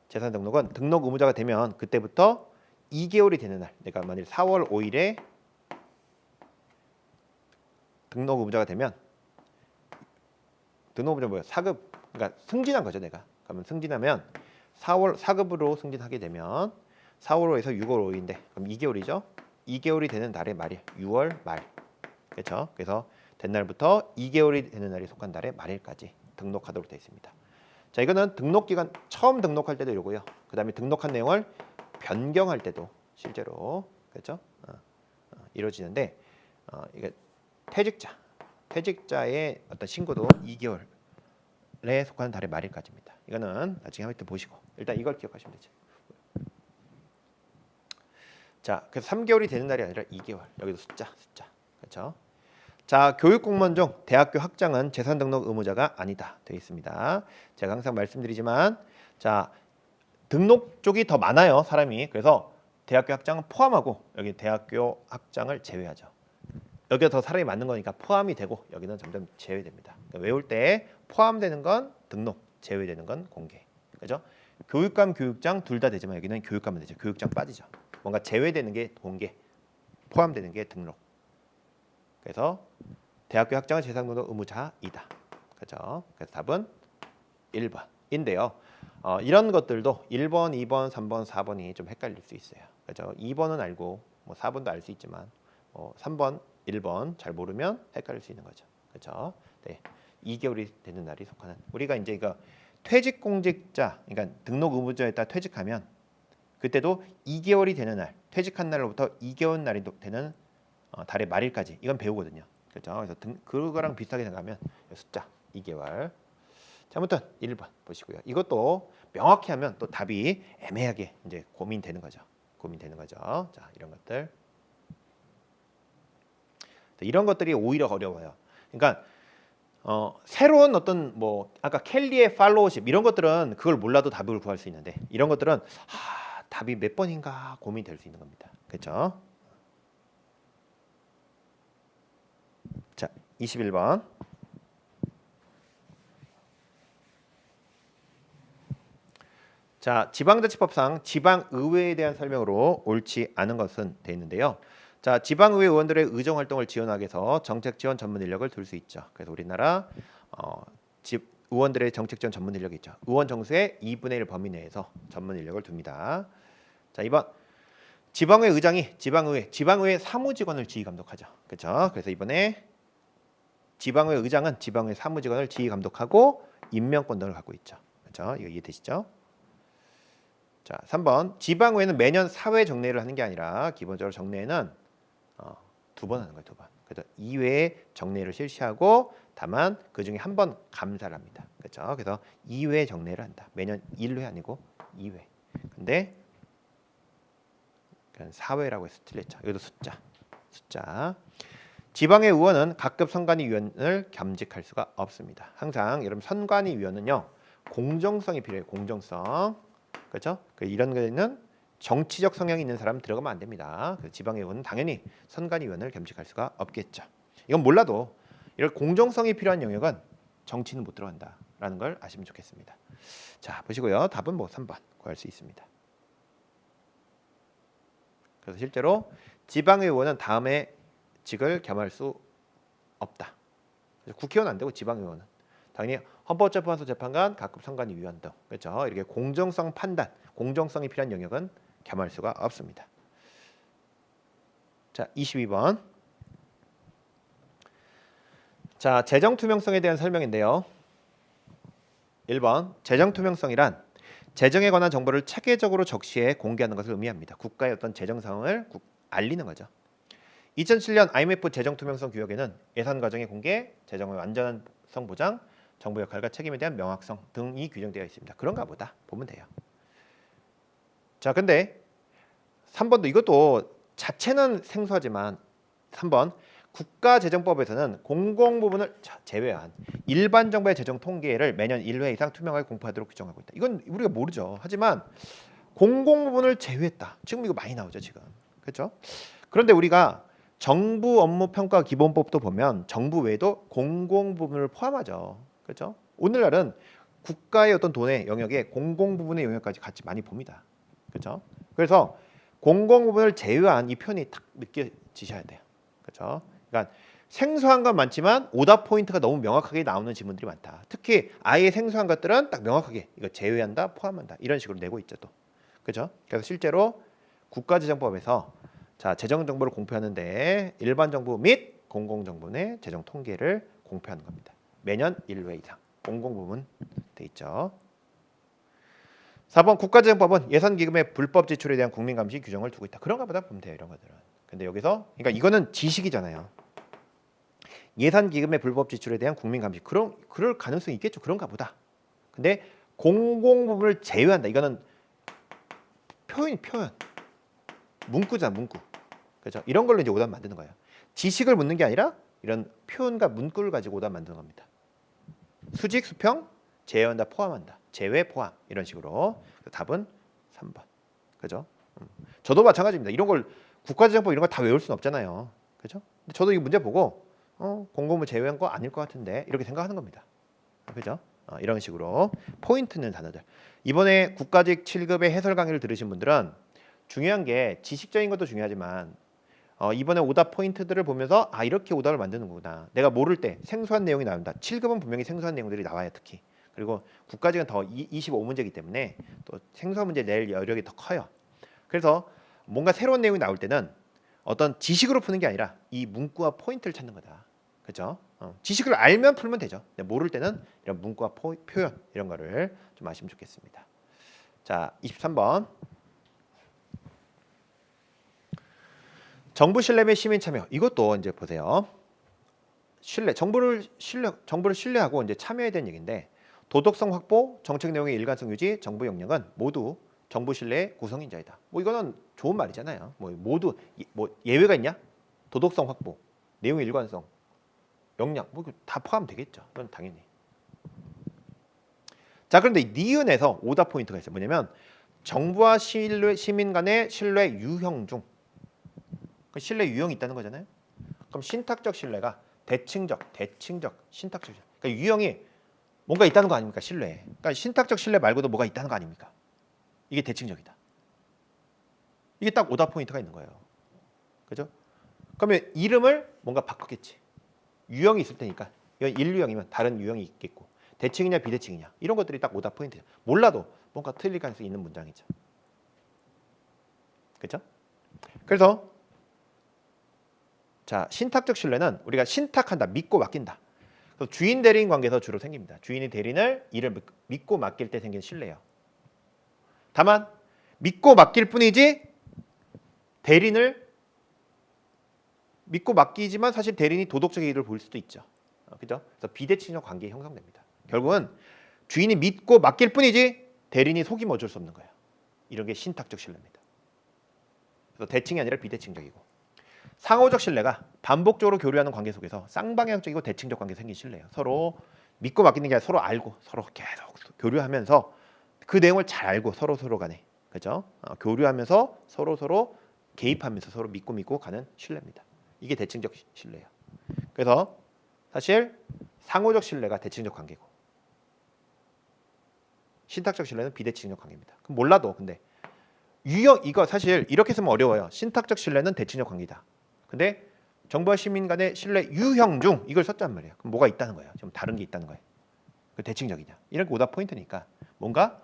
재산 등록은 등록 의무자가 되면 그때부터 2개월이 되는 날. 내가 만일 4월 5일에 등록 의무자가 되면 등록 의무자 뭐야? 사급. 그러니까 승진한 거죠, 내가. 그러면 승진하면 4월 4급으로 승진하게 되면 4월 5에서 6월 5일인데 그럼 2개월이죠. 2개월이 되는 달의 말일 6월 말. 그렇죠? 그래서 된 날부터 2개월이 되는 날이 속한 달의 말일까지 등록하도록 되어 있습니다. 자, 이거는 등록 기간 처음 등록할 때도 이러고요. 그다음에 등록한 내용을 변경할 때도 실제로 그렇죠? 이루어지는데 이게 퇴직자의 어떤 신고도 2개월에 속하는 달의 말일까지입니다. 이거는 나중에 한번 보시고 일단 이걸 기억하시면 되죠. 자, 그래서 3개월이 되는 날이 아니라 2개월. 여기도 숫자. 그렇죠? 자, 교육 공무원 중 대학교 학장은 재산 등록 의무자가 아니다 되어 있습니다. 제가 항상 말씀드리지만 자, 등록 쪽이 더 많아요, 사람이. 그래서 대학교 학장은 포함하고 여기 대학교 학장을 제외하죠. 여기가 더 사람이 많은 거니까 포함이 되고 여기는 점점 제외됩니다. 그러니까 외울 때 포함되는 건 등록, 제외되는 건 공개. 그죠? 교육감, 교육장 둘 다 되지만 여기는 교육감은 되죠. 교육장 빠지죠. 뭔가 제외되는 게 공개, 포함되는 게 등록. 그래서 대학교 학장은 재산 등록 의무자이다. 그죠? 그래서 답은 1번인데요. 이런 것들도 1번, 2번, 3번, 4번이 좀 헷갈릴 수 있어요. 그죠? 2번은 알고 뭐 4번도 알 수 있지만 3번, 1번 잘 모르면 헷갈릴 수 있는 거죠. 그죠? 네. 2개월이 되는 날이 속하는 우리가 이제 이거 퇴직 공직자, 그러니까 등록 의무자에 따라 퇴직하면 그때도 2개월이 되는 날, 퇴직한 날로부터 2개월 날이 되는 달의 말일까지 이건 배우거든요. 그렇죠? 그래서 그거랑 비슷하게 생각하면 숫자 2개월. 자, 아무튼 1번 보시고요. 이것도 명확히 하면 또 답이 애매하게 이제 고민되는 거죠. 고민되는 거죠. 자, 이런 것들. 이런 것들이 오히려 어려워요. 그러니까 새로운 어떤 뭐 아까 켈리의 팔로우십 이런 것들은 그걸 몰라도 답을 구할 수 있는데 이런 것들은 답이 몇 번인가 고민이 될 수 있는 겁니다. 그렇죠? 자, 21번. 자, 지방자치법상 지방의회에 대한 설명으로 옳지 않은 것은 돼 있는데요. 자, 지방의회 의원들의 의정 활동을 지원하기 위해서 정책 지원 전문 인력을 둘 수 있죠. 그래서 우리나라 의원들의 정책 지원 전문 인력이 있죠. 의원 정수의 2분의 1 범위 내에서 전문 인력을 둡니다. 자, 2번. 지방의회 의장이 지방의회 사무직원을 지휘 감독하죠. 그렇죠? 그래서 이번에 지방의회 의장은 지방의회 사무직원을 지휘 감독하고 임명권 등을 갖고 있죠. 그렇죠? 이거 이해되시죠? 자, 3번. 지방의회는 매년 사회 정례를 하는 게 아니라 기본적으로 정례는 2번 하는 거예요. 2번. 그래서 2회 정례를 실시하고 다만 그중에 한 번 감사를 합니다. 그렇죠? 그래서 2회 정례를 한다. 매년 1회 아니고 2회. 근데 4회라고 해서 틀렸죠. 이것도 숫자. 지방의 의원은 각급 선관위위원을 겸직할 수가 없습니다. 항상 여러분 선관위위원은요. 공정성이 필요해요. 공정성. 그렇죠? 이런 거에는 정치적 성향이 있는 사람 들어가면 안 됩니다. 지방의 의원은 당연히 선관위원을 겸직할 수가 없겠죠. 이건 몰라도 이런 공정성이 필요한 영역은 정치는 못 들어간다라는 걸 아시면 좋겠습니다. 자, 보시고요. 답은 뭐 3번 구할 수 있습니다. 그래서 실제로 지방의 의원은 다음에 직을 겸할 수 없다. 국회의원 안 되고 지방의 의원은 당연히 헌법재판소 재판관, 각급 선관위위원 등 그렇죠. 이렇게 공정성 판단, 공정성이 필요한 영역은 겸할 수가 없습니다. 자, 22번. 자, 재정 투명성에 대한 설명인데요. 1번. 재정 투명성이란 재정에 관한 정보를 체계적으로 적시해 공개하는 것을 의미합니다. 국가의 어떤 재정 상황을 알리는 거죠. 2007년 IMF 재정 투명성 규약에는 예산 과정의 공개, 재정의 완전성 보장, 정부 역할과 책임에 대한 명확성 등이 규정되어 있습니다. 그런가 보다 보면 돼요. 자, 근데 3번도 이것도 자체는 생소하지만 3번 국가재정법에서는 공공 부분을 제외한 일반 정부의 재정 통계를 매년 1회 이상 투명하게 공표하도록 규정하고 있다. 이건 우리가 모르죠. 하지만 공공 부분을 제외했다. 지금 이거 많이 나오죠, 지금. 그렇죠? 그런데 우리가 정부 업무 평가 기본법도 보면 정부 외에도 공공 부분을 포함하죠. 그렇죠? 오늘날은 국가의 어떤 돈의 영역에 공공 부분의 영역까지 같이 많이 봅니다. 그렇죠? 그래서 공공 부분을 제외한 이 표현이 딱 느껴지셔야 돼요. 그렇죠? 그러니까 생소한 건 많지만 오답 포인트가 너무 명확하게 나오는 지문들이 많다. 특히 아예 생소한 것들은 딱 명확하게 이거 제외한다, 포함한다 이런 식으로 내고 있죠, 또. 그렇죠? 그래서 실제로 국가재정법에서 자, 재정 정보를 공표하는데 일반 정부 및 공공 정부의 재정 통계를 공표하는 겁니다. 매년 1회 이상 공공 부분 돼 있죠. 4번 국가재정법은 예산기금의 불법 지출에 대한 국민감시 규정을 두고 있다. 그런가 보다 보면 돼요, 이런 것들은. 근데 여기서 그러니까 이거는 지식이잖아요. 예산기금의 불법 지출에 대한 국민감시 그럴 가능성이 있겠죠. 그런가 보다. 근데 공공 부분을 제외한다. 이거는 표현 문구잖아, 문구. 그렇죠? 이런 걸로 이제 오답 만드는 거예요. 지식을 묻는 게 아니라 이런 표현과 문구를 가지고 오답 만드는 겁니다. 수직, 수평, 제외한다, 포함한다, 제외, 포함 이런 식으로. 답은 3번. 그죠? 저도 마찬가지입니다. 이런 걸 국가재정법 이런 거 다 외울 수는 없잖아요. 그죠? 근데 저도 이 문제 보고 공공부 제외한 거 아닐 것 같은데 이렇게 생각하는 겁니다. 그죠? 이런 식으로 포인트 있는 단어들. 이번에 국가직 7급의 해설 강의를 들으신 분들은 중요한 게 지식적인 것도 중요하지만 이번에 오답 포인트들을 보면서 이렇게 오답을 만드는구나. 내가 모를 때 생소한 내용이 나온다. 7급은 분명히 생소한 내용들이 나와요, 특히. 그리고 국가직은 더 25문제이기 때문에 또 생소한 문제 낼 여력이 더 커요. 그래서 뭔가 새로운 내용이 나올 때는 어떤 지식으로 푸는 게 아니라 이 문구와 포인트를 찾는 거다. 그렇죠? 지식을 알면 풀면 되죠. 근데 모를 때는 이런 문구와 표현 이런 거를 좀 아시면 좋겠습니다. 자, 23번. 정부 신뢰 및 시민 참여. 이것도 이제 보세요. 정부를 신뢰하고 이제 참여해야 되는 얘기인데 도덕성 확보, 정책 내용의 일관성 유지, 정부 역량은 모두 정부 신뢰의 구성인자이다. 뭐 이거는 좋은 말이잖아요. 뭐 모두 뭐 예외가 있냐? 도덕성 확보, 내용의 일관성, 역량 뭐 다 포함되겠죠. 이건 당연히. 자, 그런데 니은에서 오답 포인트가 있어요. 뭐냐면 정부와 시민 간의 신뢰 유형 중 신뢰 유형이 있다는 거잖아요. 그럼 신탁적 신뢰가 대칭적, 신탁적 신뢰. 그러니까 유형이 뭔가 있다는 거 아닙니까? 신뢰에. 그러니까 신탁적 신뢰 말고도 뭐가 있다는 거 아닙니까? 이게 대칭적이다. 이게 딱 오답 포인트가 있는 거예요. 그죠? 그러면 이름을 뭔가 바꾸겠지. 유형이 있을 테니까. 이건 1유형이면 다른 유형이 있겠고. 대칭이냐 비대칭이냐. 이런 것들이 딱 오답 포인트죠. 몰라도 뭔가 틀릴 가능성이 있는 문장이죠. 그렇죠? 그래서 자, 신탁적 신뢰는 우리가 신탁한다, 믿고 맡긴다. 그래서 주인 대리인 관계에서 주로 생깁니다. 주인이 대리인을 일을 믿고 맡길 때 생긴 신뢰예요. 다만 믿고 맡길 뿐이지 대리인을 믿고 맡기지만 사실 대리인이 도덕적인 일을 볼 수도 있죠. 그죠? 그래서 비대칭적 관계 형성됩니다. 결국은 주인이 믿고 맡길 뿐이지 대리인이 속이면 어쩔 수 없는 거예요. 이런 게 신탁적 신뢰입니다. 그래서 대칭이 아니라 비대칭적이고, 상호적 신뢰가 반복적으로 교류하는 관계 속에서 쌍방향적이고 대칭적 관계 생긴 신뢰예요. 서로 믿고 맡기는 게 아니라 서로 알고 서로 계속 교류하면서 그 내용을 잘 알고 서로 간에, 그죠? 교류하면서 서로 개입하면서 서로 믿고 가는 신뢰입니다. 이게 대칭적 신뢰예요. 그래서 사실 상호적 신뢰가 대칭적 관계고 신탁적 신뢰는 비대칭적 관계입니다. 그럼 몰라도 근데 유형 이거 사실 이렇게 쓰면 어려워요. 신탁적 신뢰는 대칭적 관계다. 근데 정부와 시민 간의 신뢰 유형 중 이걸 썼단 말이에요. 그럼 뭐가 있다는 거예요. 좀 다른 게 있다는 거예요. 그 대칭적이냐. 이런 게 오답 포인트니까 뭔가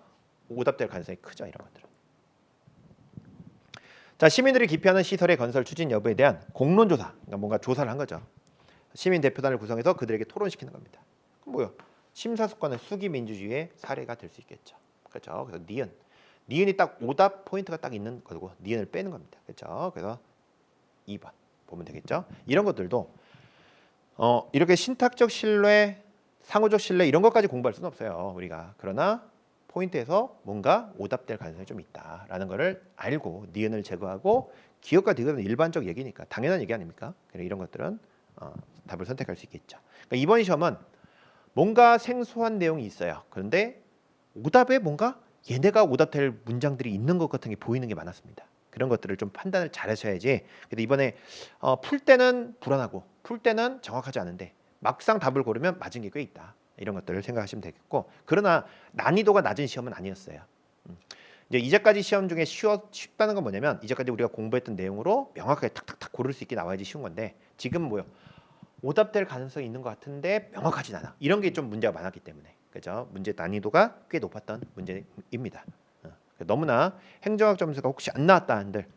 오답될 가능성이 크죠. 이런 것들은. 자, 시민들이 기피하는 시설의 건설 추진 여부에 대한 공론조사. 그러니까 뭔가 조사를 한 거죠. 시민 대표단을 구성해서 그들에게 토론시키는 겁니다. 그럼 뭐요? 심사숙고는 수기민주주의의 사례가 될 수 있겠죠. 그렇죠. 그래서 니은이 딱 오답 포인트가 딱 있는 거고 니은을 빼는 겁니다. 그렇죠. 그래서 2번 보면 되겠죠. 이런 것들도 이렇게 신탁적 신뢰, 상호적 신뢰 이런 것까지 공부할 수는 없어요. 우리가. 그러나 포인트에서 뭔가 오답될 가능성이 좀 있다라는 거를 알고 니은을 제거하고 기억과 디귿은 일반적 얘기니까 당연한 얘기 아닙니까? 이런 것들은 답을 선택할 수 있겠죠. 그러니까 이번 시험은 뭔가 생소한 내용이 있어요. 그런데 오답에 뭔가 얘네가 오답될 문장들이 있는 것 같은 게 보이는 게 많았습니다. 그런 것들을 좀 판단을 잘 하셔야지. 근데 이번에 풀 때는 불안하고 풀 때는 정확하지 않은데 막상 답을 고르면 맞은 게 꽤 있다. 이런 것들을 생각하시면 되겠고, 그러나 난이도가 낮은 시험은 아니었어요. 이제 이제까지 시험 중에 쉽다는 건 뭐냐면 이제까지 우리가 공부했던 내용으로 명확하게 탁탁탁 고를 수 있게 나와야지 쉬운 건데 지금 뭐요? 오답될 가능성이 있는 것 같은데 명확하진 않아. 이런 게 좀 문제가 많았기 때문에, 그죠? 문제 난이도가 꽤 높았던 문제입니다. 너무나 행정학 점수가 혹시 안 나왔다 한들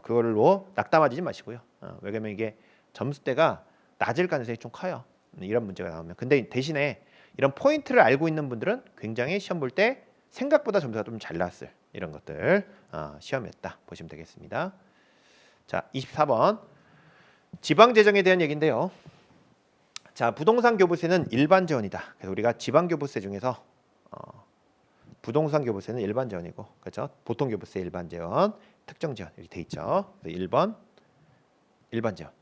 그걸로 낙담하지 마시고요. 왜냐면 이게 점수대가 낮을 가능성이 좀 커요. 이런 문제가 나오면. 근데 대신에 이런 포인트를 알고 있는 분들은 굉장히 시험 볼 때 생각보다 점수가 좀 잘 나왔을 이런 것들 시험이었다 보시면 되겠습니다. 자, 24번 지방 재정에 대한 얘기인데요. 자, 부동산 교부세는 일반 재원이다. 그래서 우리가 지방 교부세 중에서 부동산 교부세는 일반 재원이고, 그렇죠? 보통 교부세 일반 재원, 특정 재원 이렇게 돼 있죠. 그래서 1번 일반 재원.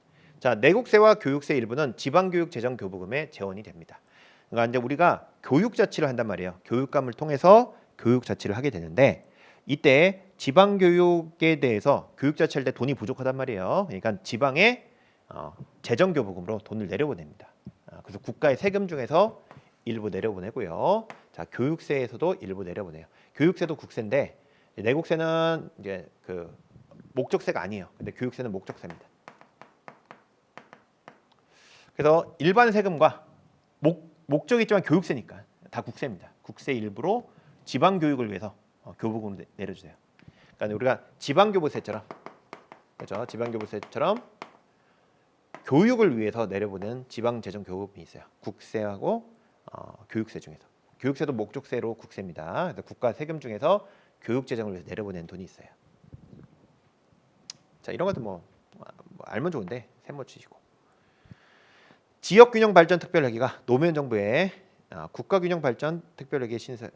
자, 내국세와 교육세 일부는 지방교육 재정 교부금의 재원이 됩니다. 그러니까 이제 우리가 교육 자치를 한단 말이에요. 교육감을 통해서 교육 자치를 하게 되는데 이때 지방 교육에 대해서 교육 자치할 때 돈이 부족하단 말이에요. 그러니까 지방에 재정 교부금으로 돈을 내려보냅니다. 그래서 국가의 세금 중에서 일부 내려보내고요. 자, 교육세에서도 일부 내려보내요. 교육세도 국세인데 내국세는 이제 그 목적세가 아니에요. 근데 교육세는 목적세입니다. 그래서 일반 세금과 목적이 있지만 교육세니까 다 국세입니다. 국세 일부로 지방 교육을 위해서 교부금을 내려주세요. 그러니까 우리가 지방 교부세처럼, 그렇죠? 지방 교부세처럼 교육을 위해서 내려보내는 지방 재정 교부금이 있어요. 국세하고 교육세 중에서. 교육세도 목적세로 국세입니다. 그래서 국가 세금 중에서 교육 재정을 위해서 내려보내는 돈이 있어요. 자, 이런 것도 뭐 알면 좋은데 세모 치시고. 지역균형 발전 특별회계가 노무현 정부의 국가균형발전 특별회계 신설에서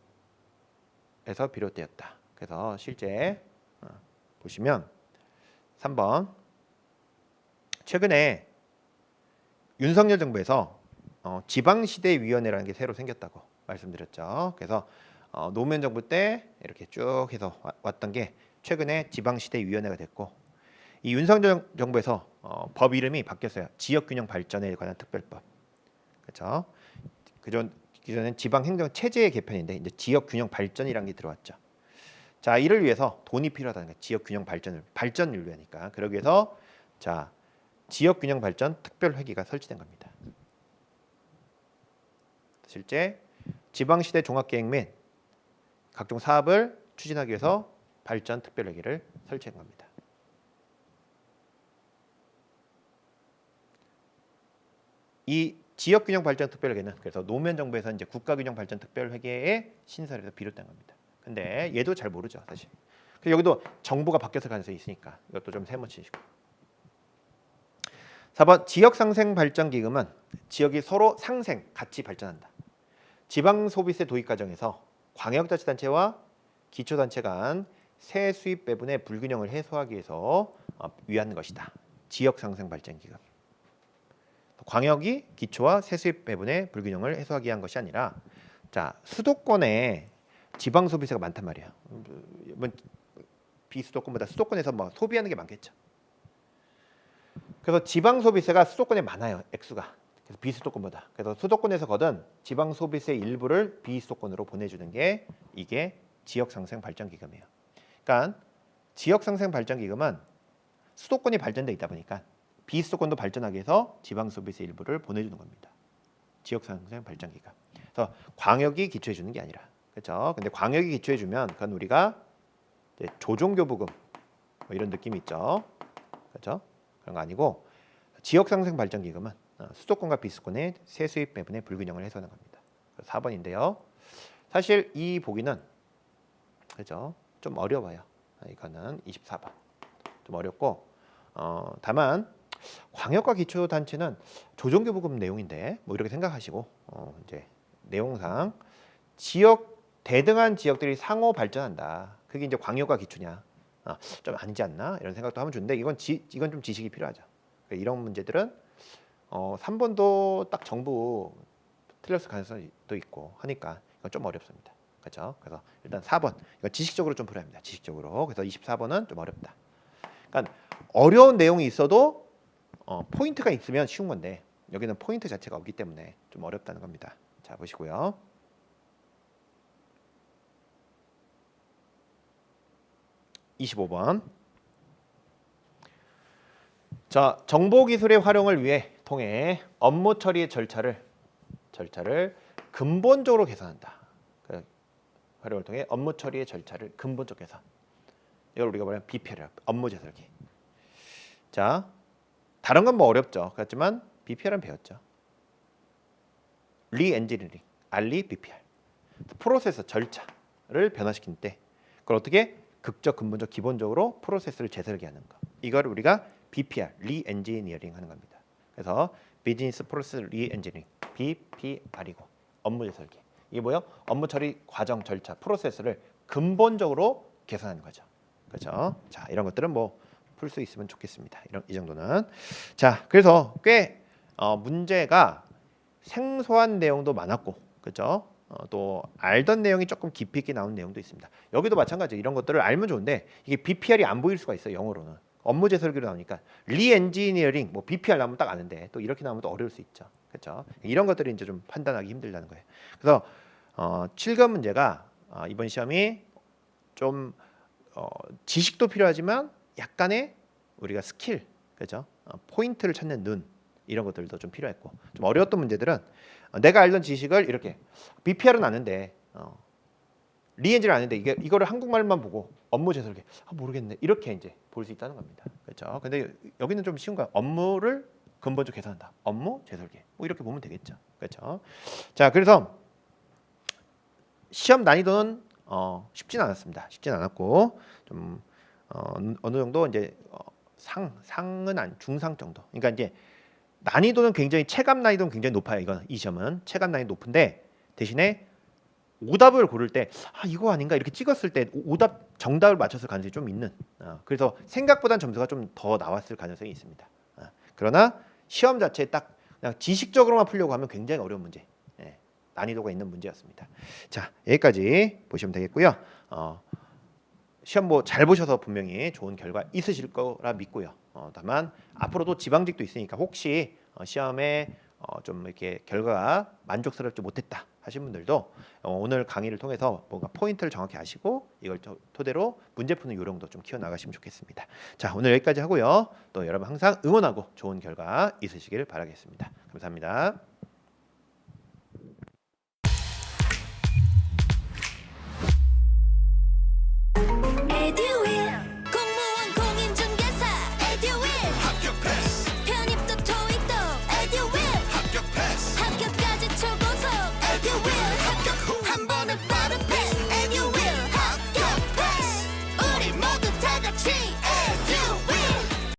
비롯되었다. 그래서 실제 보시면 3번 최근에 윤석열 정부에서 지방시대위원회라는 게 새로 생겼다고 말씀드렸죠. 그래서 노무현 정부 때 이렇게 쭉 해서 왔던 게 최근에 지방시대위원회가 됐고, 이 윤석열 정부에서 법 이름이 바뀌었어요. 지역균형발전에 관한 특별법. 그렇죠? 기존엔 지방행정체제의 개편인데 이제 지역균형발전이라는 게 들어왔죠. 자, 이를 위해서 돈이 필요하다는 거예요. 지역균형발전을 발전을 위하니까. 그러기 위해서 자, 지역균형발전 특별회계가 설치된 겁니다. 실제 지방시대 종합계획 및 각종 사업을 추진하기 위해서 발전 특별회계를 설치한 겁니다. 이 지역균형발전특별회계는 그래서 노무현 정부에서 이제 국가균형발전특별회계의 신설에서 비롯된 겁니다. 근데 얘도 잘 모르죠, 사실. 그래서 여기도 정부가 바뀌었을 가능성이 있으니까 이것도 좀 세모치시고. 4번 지역상생발전기금은 지역이 서로 상생, 같이 발전한다. 지방소비세 도입 과정에서 광역자치단체와 기초단체 간 세수입 배분의 불균형을 해소하기 위해서 위한 것이다. 지역상생발전기금. 광역이 기초와 세수입 배분의 불균형을 해소하기 위한 것이 아니라, 자, 수도권에 지방 소비세가 많단 말이에요. 비수도권보다 수도권에서 뭐 소비하는 게 많겠죠. 그래서 지방 소비세가 수도권에 많아요, 액수가. 그래서 비수도권보다. 그래서 수도권에서 거둔 지방 소비세 일부를 비수도권으로 보내주는 게 이게 지역상생발전기금이에요. 그러니까 지역상생발전기금은 수도권이 발전돼 있다 보니까 비수도권도 발전하기 위해서 지방소비세 일부를 보내주는 겁니다. 지역상생발전기금. 그래서 광역이 기초해 주는 게 아니라, 그렇죠? 근데 광역이 기초해 주면 그건 우리가 이제 조정교부금 뭐 이런 느낌이 있죠, 그렇죠? 그런 거 아니고 지역상생발전기금은 수도권과 비수도권의 세수입 배분의 불균형을 해소하는 겁니다. 4번인데요. 사실 이 보기는 그렇죠? 좀 어려워요. 이거는 24번 좀 어렵고, 다만 광역과 기초단체는 조정교부금 내용인데 뭐 이렇게 생각하시고 이제 내용상 지역 대등한 지역들이 상호 발전한다. 그게 이제 광역과 기초냐? 좀 아니지 않나? 이런 생각도 하면 좋은데 이건 좀 지식이 필요하죠. 그러니까 이런 문제들은 3번도 딱 정부 틀렸을 가능성도 있고 하니까 이건 좀 어렵습니다. 그렇죠? 그래서 일단 4번 이건 지식적으로 좀 풀어야 합니다. 지식적으로. 그래서 24번은 좀 어렵다. 그러니까 어려운 내용이 있어도 포인트가 있으면 쉬운 건데 여기는 포인트 자체가 없기 때문에 좀 어렵다는 겁니다. 자, 보시고요. 25번. 자, 정보기술의 활용을 위해 통해 업무 처리의 절차를 근본적으로 개선한다. 그 활용을 통해 업무 처리의 절차를 근본적 개선. 이걸 우리가 말하면 BPR이라고, 업무 재설계. 자, 다른 건 뭐 어렵죠. 그렇지만 BPR은 배웠죠. 리엔지니어링, RE, BPR. 프로세스 절차를 변화시킨 때 그걸 어떻게 극적, 근본적, 기본적으로 프로세스를 재설계하는 거. 이걸 우리가 BPR, 리엔지니어링 하는 겁니다. 그래서 비즈니스 프로세스 리엔지니어링, BPR이고 업무 재설계. 이게 뭐예요? 업무 처리 과정, 절차, 프로세스를 근본적으로 개선하는 거죠. 그렇죠? 자, 이런 것들은 뭐 풀 수 있으면 좋겠습니다. 이 정도는. 자, 그래서 꽤 문제가 생소한 내용도 많았고, 그렇죠? 또 알던 내용이 조금 깊이 있게 나온 내용도 있습니다. 여기도 마찬가지. 이런 것들을 알면 좋은데 이게 BPR이 안 보일 수가 있어요. 영어로는. 업무 재설계로 나오니까 리엔지니어링, 뭐 BPR 나오면 딱 아는데 또 이렇게 나오면 또 어려울 수 있죠. 그렇죠? 이런 것들이 이제 좀 판단하기 힘들다는 거예요. 그래서 7급 문제가 이번 시험이 좀 지식도 필요하지만 약간의 우리가 스킬, 그죠? 포인트를 찾는 눈, 이런 것들도 좀 필요했고, 좀 어려웠던 문제들은 내가 알던 지식을 이렇게 BPR은 아는데 리엔지는 아는데 이거를 한국말만 보고 업무 재설계 모르겠네, 이렇게 이제 볼 수 있다는 겁니다. 그렇죠? 근데 여기는 좀 쉬운 거야. 업무를 근본적으로 개선한다. 업무 재설계. 뭐 이렇게 보면 되겠죠. 그렇죠? 자, 그래서 시험 난이도는 쉽진 않았습니다. 쉽진 않았고 좀 어느 정도 이제 상은 중상 정도. 그러니까 이제 난이도는 굉장히 체감 난이도는 굉장히 높아요. 이 시험은 체감 난이도 높은데 대신에 오답을 고를 때 이거 아닌가 이렇게 찍었을 때 오답 정답을 맞췄을 가능성이 좀 있는 그래서 생각보단 점수가 좀 더 나왔을 가능성이 있습니다. 그러나 시험 자체에 딱 그냥 지식적으로만 풀려고 하면 굉장히 어려운 문제, 난이도가 있는 문제였습니다. 자, 여기까지 보시면 되겠고요. 시험 뭐 잘 보셔서 분명히 좋은 결과 있으실 거라 믿고요. 다만 앞으로도 지방직도 있으니까 혹시 시험에 좀 이렇게 결과가 만족스럽지 못했다 하신 분들도 오늘 강의를 통해서 뭔가 포인트를 정확히 아시고 이걸 토대로 문제 푸는 요령도 좀 키워 나가시면 좋겠습니다. 자, 오늘 여기까지 하고요. 또 여러분 항상 응원하고 좋은 결과 있으시길 바라겠습니다. 감사합니다.